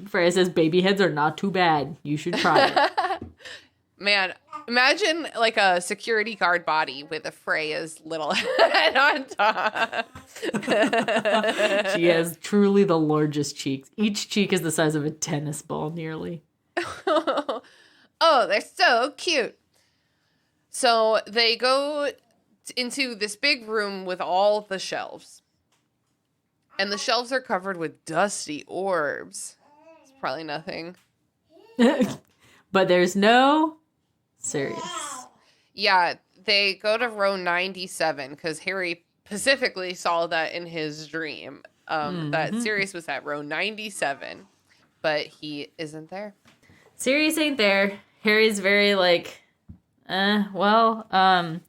Freya says baby heads are not too bad. You should try it. Man, imagine like a security guard body with a Freya's little head on top. She has truly the largest cheeks. Each cheek is the size of a tennis ball, nearly. Oh, they're so cute. So they go into this big room with all the shelves. And the shelves are covered with dusty orbs. It's probably nothing. But there's no Sirius. Yeah, they go to row 97 because Harry specifically saw that in his dream. That Sirius was at row 97, but he isn't there. Sirius ain't there. Harry's very like, oh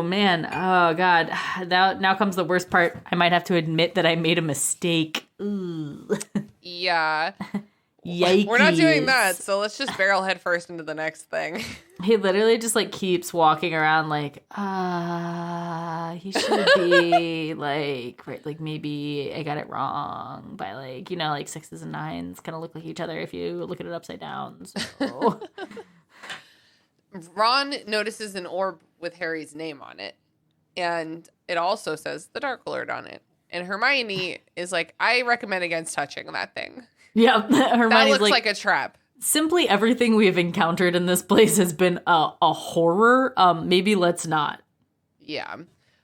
man, oh god. Now comes the worst part. I might have to admit that I made a mistake. Ooh. Yeah. Yikes. We're not doing that, so let's just barrel head first into the next thing. He literally just like keeps walking around like, he should be like, right, like maybe I got it wrong by like, like 6s and 9s kind of look like each other if you look at it upside down. So. Ron notices an orb with Harry's name on it, and it also says the Dark Lord on it. And Hermione is like, I recommend against touching that thing. Yeah, Hermione's That looks like a trap. Simply everything we have encountered in this place has been a horror. Maybe let's not. Yeah.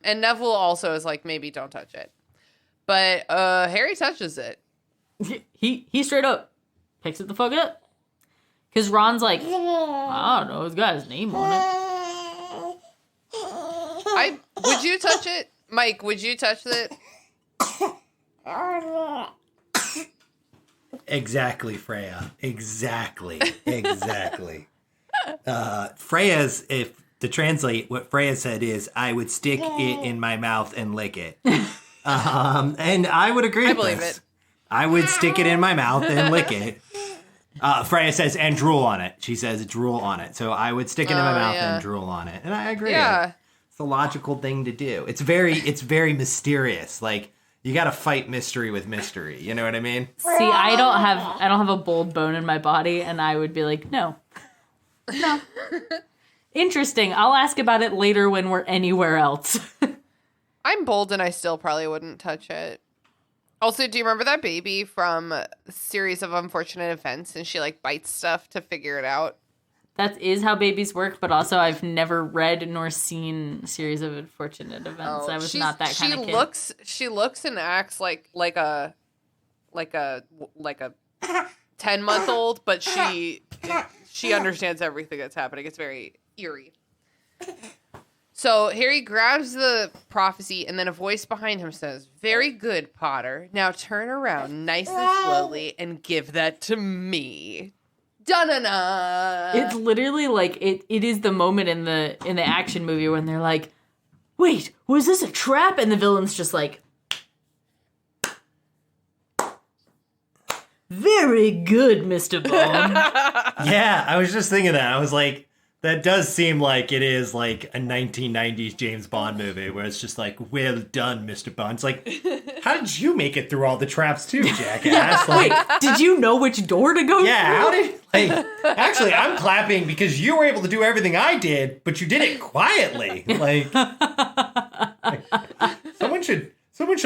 And Neville also is like, maybe don't touch it. But Harry touches it. He straight up picks it the fuck up. Because Ron's like, I don't know, it's got his name on it. Would you touch it? Mike, would you touch it? Exactly, Freya. Exactly. Freya's, if to translate, what Freya said is, I would stick it in my mouth and lick it. And I would agree with believe this. it. I would stick it in my mouth and lick it. Freya says, and drool on it. She says, drool on it. So I would stick it in my mouth and drool on it. And I agree. Yeah. It's the logical thing to do. It's very mysterious. Like, you got to fight mystery with mystery. You know what I mean? See, I don't have a bold bone in my body, and I would be like, no. Interesting. I'll ask about it later when we're anywhere else. I'm bold and I still probably wouldn't touch it. Also, do you remember that baby from Series of Unfortunate Events, and she like bites stuff to figure it out? That is how babies work, but also I've never read nor seen Series of Unfortunate Events. I was not that kind of kid. She looks and acts like a 10-month-old, but she understands everything that's happening. It's very eerie. So Harry grabs the prophecy, and then a voice behind him says, "Very good, Potter. Now turn around nice and slowly and give that to me." Da-na-na. It's literally like it is the moment in the action movie when they're like, "Wait, was this a trap?" And the villain's just like, "Very good, Mr. Bond." Yeah, I was just thinking that. I was like, that does seem like it is like a 1990s James Bond movie where it's just like, well done, Mr. Bond. It's like, how did you make it through all the traps too, jackass? Like, Wait, did you know which door to go yeah, how through? did, like, actually, I'm clapping because you were able to do everything I did, but you did it quietly. Like someone should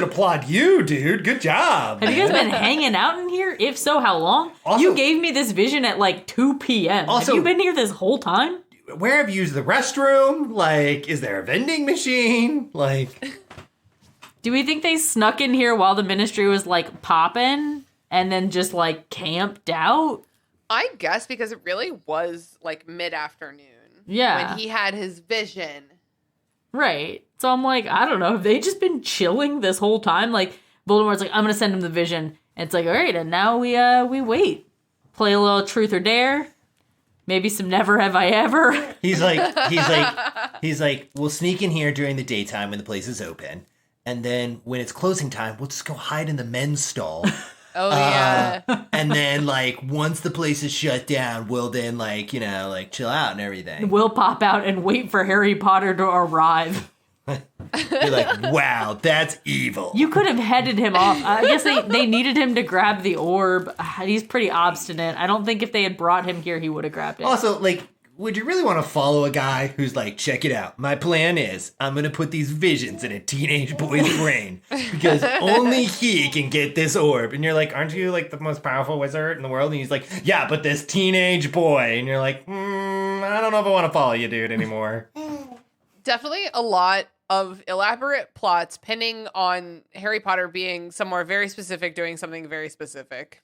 applaud you, dude. Good job. Have you guys been hanging out in here? If so, how long? Also- You gave me this vision at like 2 p.m. Also- Have you been here this whole time? Where have you used the restroom? Like, is there a vending machine? Like, Do we think they snuck in here while the ministry was like popping and then just like camped out? I guess because it really was like mid-afternoon. Yeah. When he had his vision. Right. So I'm like, I don't know. Have they just been chilling this whole time? Like, Voldemort's like, I'm going to send him the vision. And it's like, all right, and now we wait. Play a little truth or dare. Maybe some never have I ever. He's like, we'll sneak in here during the daytime when the place is open. And then when it's closing time, we'll just go hide in the men's stall. Oh, yeah. And then, like, once the place is shut down, we'll then, like, you know, like, chill out and everything. We'll pop out and wait for Harry Potter to arrive. You're like, wow, that's evil. You could have headed him off. I guess they needed him to grab the orb. He's pretty obstinate. I don't think if they had brought him here, he would have grabbed it. Also, like, would you really want to follow a guy who's like, check it out. My plan is I'm going to put these visions in a teenage boy's brain because only he can get this orb. And you're like, aren't you like the most powerful wizard in the world? And he's like, yeah, but this teenage boy. And you're like, I don't know if I want to follow you, dude, anymore. Definitely a lot of elaborate plots pinning on Harry Potter being somewhere very specific, doing something very specific.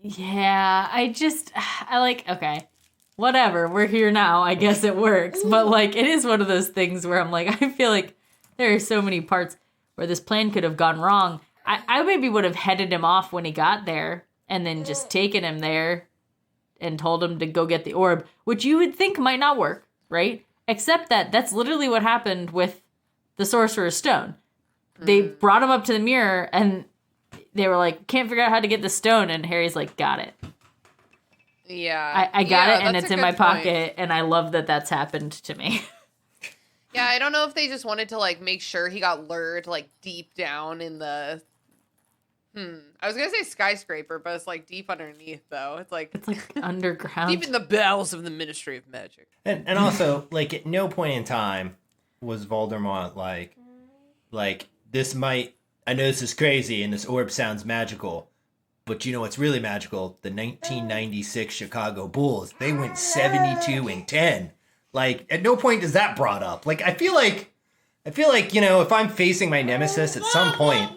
Yeah, I like, okay, whatever, we're here now, I guess it works. But, like, it is one of those things where I'm like, I feel like there are so many parts where this plan could have gone wrong. I maybe would have headed him off when he got there and then just taken him there and told him to go get the orb, which you would think might not work, right? Except that that's literally what happened with the Sorcerer's Stone. They brought him up to the mirror and they were like, can't figure out how to get the stone. And Harry's like, got it. Yeah. I got it and that's it's a in good my point. pocket. And I love that that's happened to me. Yeah, I don't know if they just wanted to, like, make sure he got lured, like, deep down in the... I was going to say skyscraper, but it's, like, deep underneath, though. It's like Underground. deep in the bowels of the Ministry of Magic. And also, like, at no point in time was Voldemort like, this might, I know this is crazy and this orb sounds magical, but you know what's really magical? The 1996 Chicago Bulls. They went 72-10. Like, at no point is that brought up. Like, I feel like, you know, if I'm facing my nemesis at some point,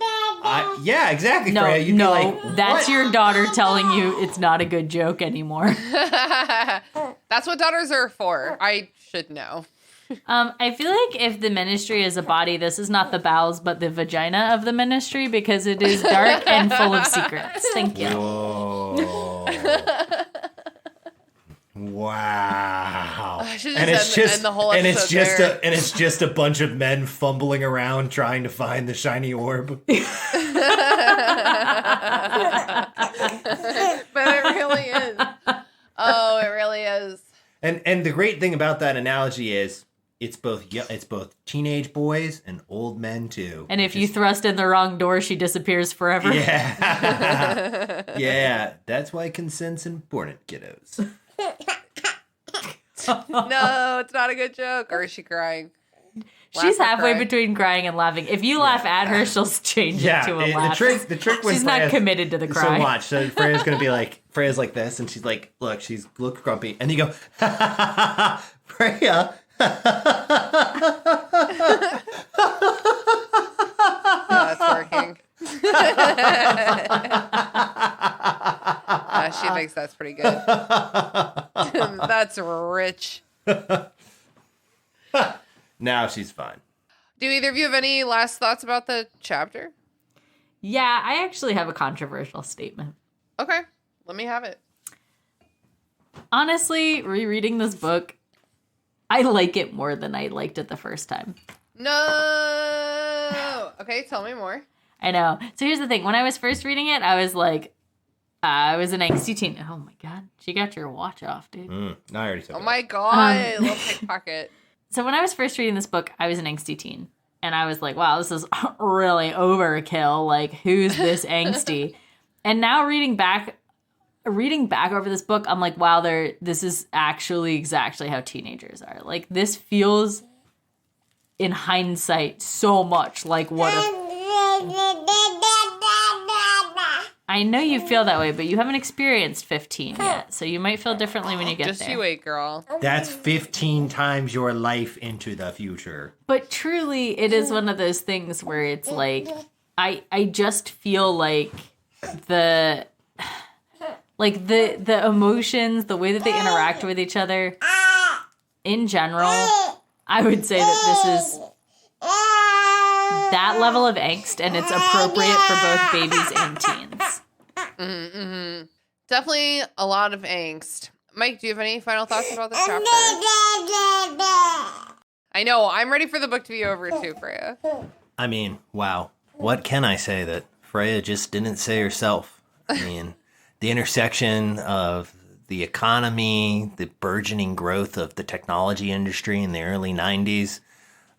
yeah, exactly, No, Freya. You'd no, be like, that's what? your daughter telling you it's not a good joke anymore. That's what daughters are for. I should know. I feel like if the ministry is a body, this is not the bowels, but the vagina of the ministry because it is dark and full of secrets. Thank you. Whoa. Wow. I should And just it's end the whole and episode it's just a bunch of men fumbling around trying to find the shiny orb. But it really is. Oh, it really is. And the great thing about that analogy is it's both teenage boys and old men too. And if you thrust in the wrong door, she disappears forever. Yeah. Yeah, that's why consent's important, kiddos. No, it's not a good joke. Or is she crying? She's or halfway cry. between crying and laughing. If you laugh at her, she'll change it to a laugh. The trick when She's not Freya's- committed to the cry. So watch. So Freya's gonna be like, Freya's like this, and she's like, look, she's look grumpy, and you go, Freya. Yeah, that's working. She thinks that's pretty good. That's rich. Now she's fine. Do either of you have any last thoughts about the chapter? Yeah, I actually have a controversial statement. Okay, let me have it. Honestly, rereading this book, I like it more than I liked it the first time. No. Okay, tell me more. I know. So here's the thing. When I was first reading it, I was like, I was an angsty teen. Oh my God. She got your watch off, dude. No, I already took Oh it. my God, little pickpocket. So when I was first reading this book, I was an angsty teen. And I was like, wow, this is really overkill. Like, who's this angsty? And now reading back over this book, I'm like, wow, this is actually exactly how teenagers are. Like, this feels, in hindsight, so much like what I know you feel that way, but you haven't experienced 15 yet. So you might feel differently when you get Just there. you wait, girl. That's 15 times your life into the future. But truly, it is one of those things where it's like, I just feel like the emotions, the way that they interact with each other, in general, I would say that this is that level of angst, and it's appropriate for both babies and teens. Definitely a lot of angst. Mike, do you have any final thoughts about this chapter? I know, I'm ready for the book to be over too, Freya. I mean, wow. What can I say that Freya just didn't say herself? I mean, the intersection of the economy, the burgeoning growth of the technology industry in the early 90s.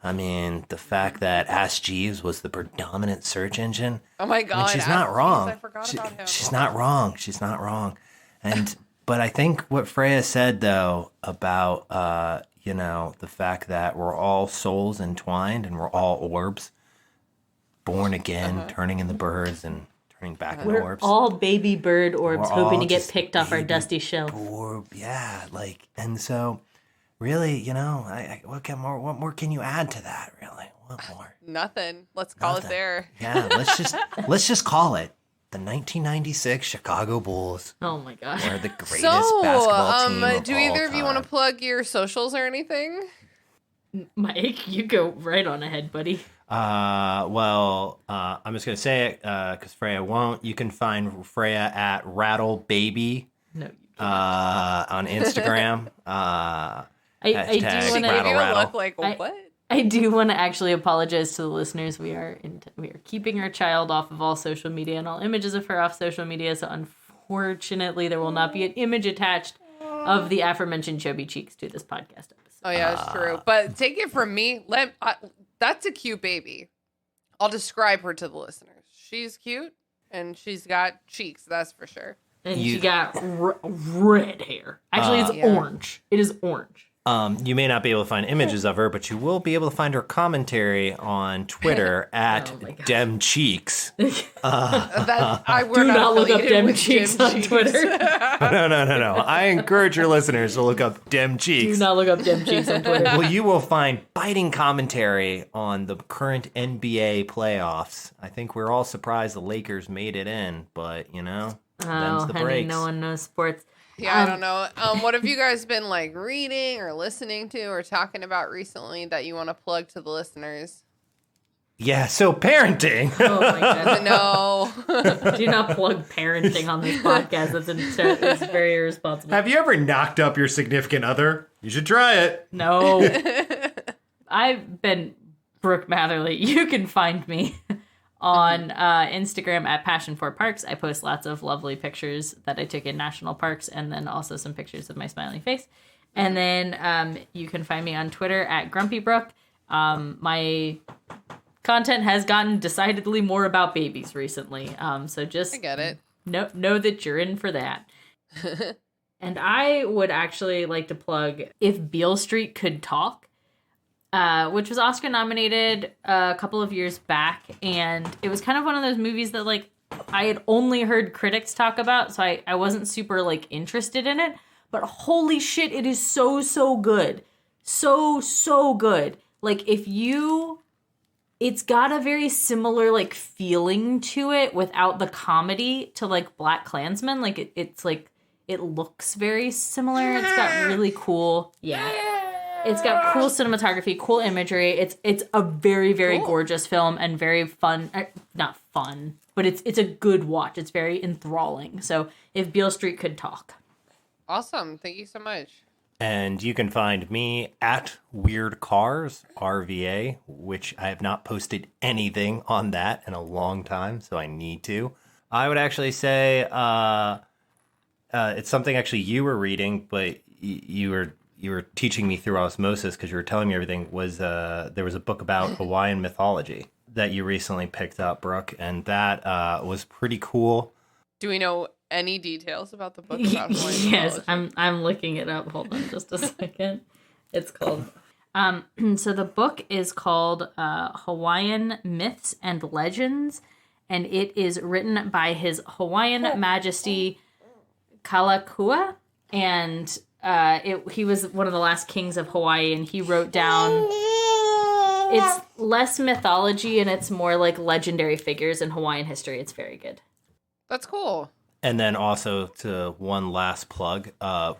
I mean, the fact that Ask Jeeves was the predominant search engine. Oh my God. I mean, she's Ask not Jeeves, wrong. I forgot about him. She's not wrong. She's not wrong. And but I think what Freya said though about the fact that we're all souls entwined and we're all orbs, born again, turning into birds and turning back into We're orbs. all baby bird orbs We're hoping all to get just picked off our baby dusty shell. orb, yeah, and so really, what more can you add to that? Really, what more? Nothing. Let's call Nothing. it there. Yeah, let's just call it the 1996 Chicago Bulls. Oh my God. Are the greatest So, basketball team of do all either of you want to time. plug your socials or anything? Mike, you go right on ahead, buddy. I'm just gonna say it because Freya won't. You can find Freya at Rattle Baby No, you on Instagram. I do Hashtag want rattle, Give you a rattle. look like, what? I do want to actually apologize to the listeners. We are keeping our child off of all social media and all images of her off social media. So unfortunately, there will not be an image attached of the aforementioned chubby cheeks to this podcast episode. Oh yeah, it's true. But take it from me. That's a cute baby. I'll describe her to the listeners. She's cute and she's got cheeks. That's for sure. And she got red hair. Actually, it's Yeah. orange. It is orange. You may not be able to find images of her, but you will be able to find her commentary on Twitter at Oh my God. Dem Cheeks. We're Do not look up affiliated Dem with Cheeks Dem Oh, on Cheeks. Twitter. No. I encourage your listeners to look up Dem Cheeks. Do not look up Dem Cheeks on Twitter. Well, you will find biting commentary on the current NBA playoffs. I think we're all surprised the Lakers made it in, but them's Oh, the honey, breaks. no one knows sports. Yeah, I don't know. What have you guys been like reading or listening to or talking about recently that you want to plug to the listeners? Yeah, so parenting. Oh my God. No. Do not plug parenting on this podcast. That's very irresponsible. Have you ever knocked up your significant other? You should try it. No. I've been Brooke Matherly. You can find me on Instagram at Passion for Parks. I post lots of lovely pictures that I took in national parks and then also some pictures of my smiling face. And then you can find me on Twitter at Grumpy Brooke. My content has gotten decidedly more about babies recently. So just I get it. know that you're in for that. And I would actually like to plug If Beale Street Could Talk. which was Oscar nominated a couple of years back, and it was kind of one of those movies that like I had only heard critics talk about, so I wasn't super like interested in it. But holy shit, it is so good, so good. Like it's got a very similar like feeling to it without the comedy to like Black Klansman. Like it's like it looks very similar. It's got really cool, it's got cool cinematography, cool imagery. It's a very gorgeous film and very fun. Not fun, but it's a good watch. It's very enthralling. So if Beale Street could talk. Awesome. Thank you so much. And you can find me at Weird Cars, RVA, which I have not posted anything on that in a long time, so I need to. I would actually say it's something actually you were reading, but you were teaching me through osmosis because you were telling me everything. There was a book about Hawaiian mythology that you recently picked up, Brooke, and that was pretty cool. Do we know any details about the book about Hawaiian Yes, mythology? I'm looking it up. Hold on just a second. It's called so the book is called Hawaiian Myths and Legends, and it is written by His Hawaiian Majesty Kalakaua, and he was one of the last kings of Hawaii, and he wrote down. It's less mythology and it's more like legendary figures in Hawaiian history. It's very good. That's cool. And then also to one last plug,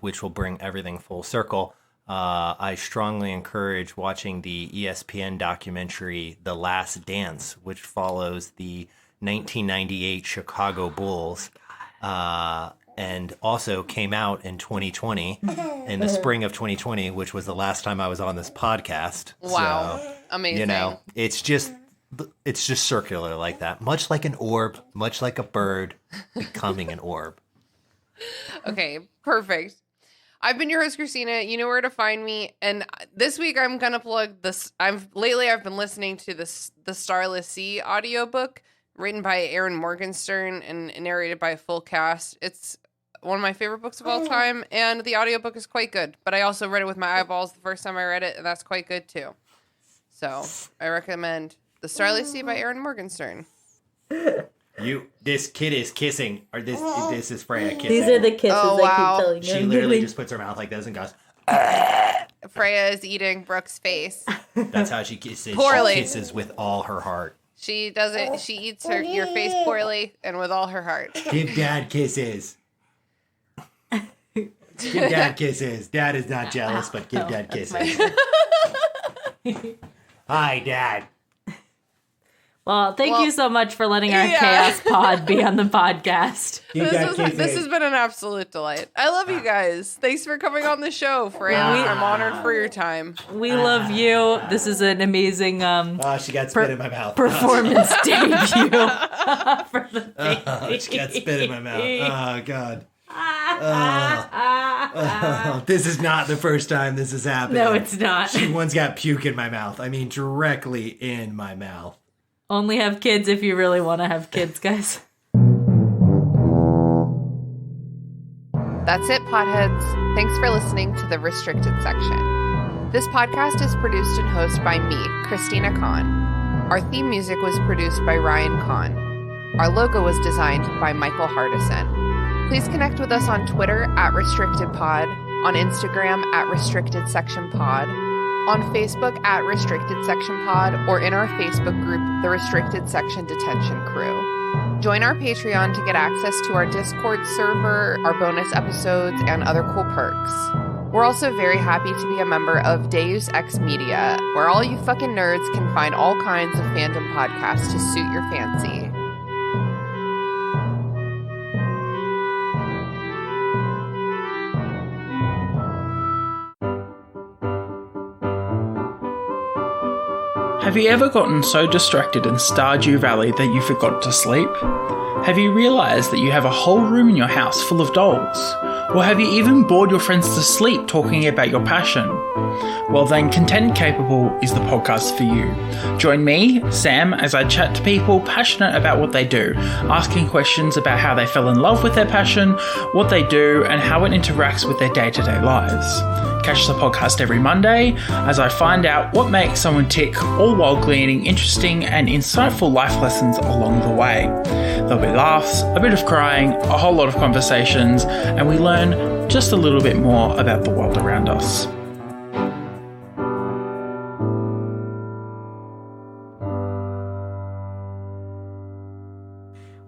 which will bring everything full circle. I strongly encourage watching the ESPN documentary The Last Dance, which follows the 1998 Chicago Bulls, and also came out in 2020, in the spring of 2020, which was the last time I was on this podcast. Wow. So, amazing. you know, it's just circular like that, much like an orb, much like a bird becoming an orb. Okay, perfect. I've been your host, Christina. You know where to find me. And this week I'm going to plug this. I've been listening to The Starless Sea audiobook written by Aaron Morgenstern and narrated by a full cast. It's one of my favorite books of all time, and the audiobook is quite good. But I also read it with my eyeballs the first time I read it, and that's quite good too. So I recommend The Starless Sea by Aaron Morgenstern. This kid is kissing, or this is Freya kissing. These are the kisses Oh, wow. I keep telling you. She literally just puts her mouth like this and goes, Freya is eating Brooke's face. that's how she kisses. Poorly. She kisses with all her heart. She doesn't. She eats your face poorly and with all her heart. Give Dad kisses. Give Dad kisses. Dad is not jealous, but give Dad kisses. Hi, Dad. Well, thank you so much for letting our Chaos Pod be on the podcast. This has been an absolute delight. I love you guys. Thanks for coming on the show, Fran. I'm honored for your time. We love you. This is an amazing She got spit in my mouth. performance debut for the baby. She got spit in my mouth. Oh, God. This is not the first time this has happened. No, it's not. She once got puke in my mouth. I mean, directly in my mouth. Only have kids if you really want to have kids, guys. That's it, potheads. Thanks for listening to the Restricted Section. This podcast is produced and hosted by me, Christina Kahn. Our theme music was produced by Ryan Kahn. Our logo was designed by Michael Hardison. Please connect with us on Twitter @RestrictedPod, on Instagram @RestrictedSectionPod, on Facebook @RestrictedSectionPod, or in our Facebook group, The Restricted Section Detention Crew. Join our Patreon to get access to our Discord server, our bonus episodes, and other cool perks. We're also very happy to be a member of Deus Ex Media, where all you fucking nerds can find all kinds of fandom podcasts to suit your fancy. Have you ever gotten so distracted in Stardew Valley that you forgot to sleep? Have you realised that you have a whole room in your house full of dolls? Or have you even bored your friends to sleep talking about your passion? Well then, Content Capable is the podcast for you. Join me, Sam, as I chat to people passionate about what they do, asking questions about how they fell in love with their passion, what they do, and how it interacts with their day-to-day lives. Catch the podcast every Monday as I find out what makes someone tick, all while gleaning interesting and insightful life lessons along the way. There'll be laughs, a bit of crying, a whole lot of conversations, and we learn just a little bit more about the world around us.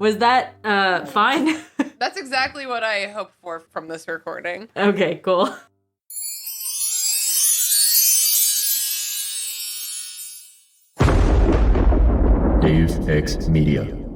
Was that fine? That's exactly what I hoped for from this recording. Okay, cool. Deus Ex Media.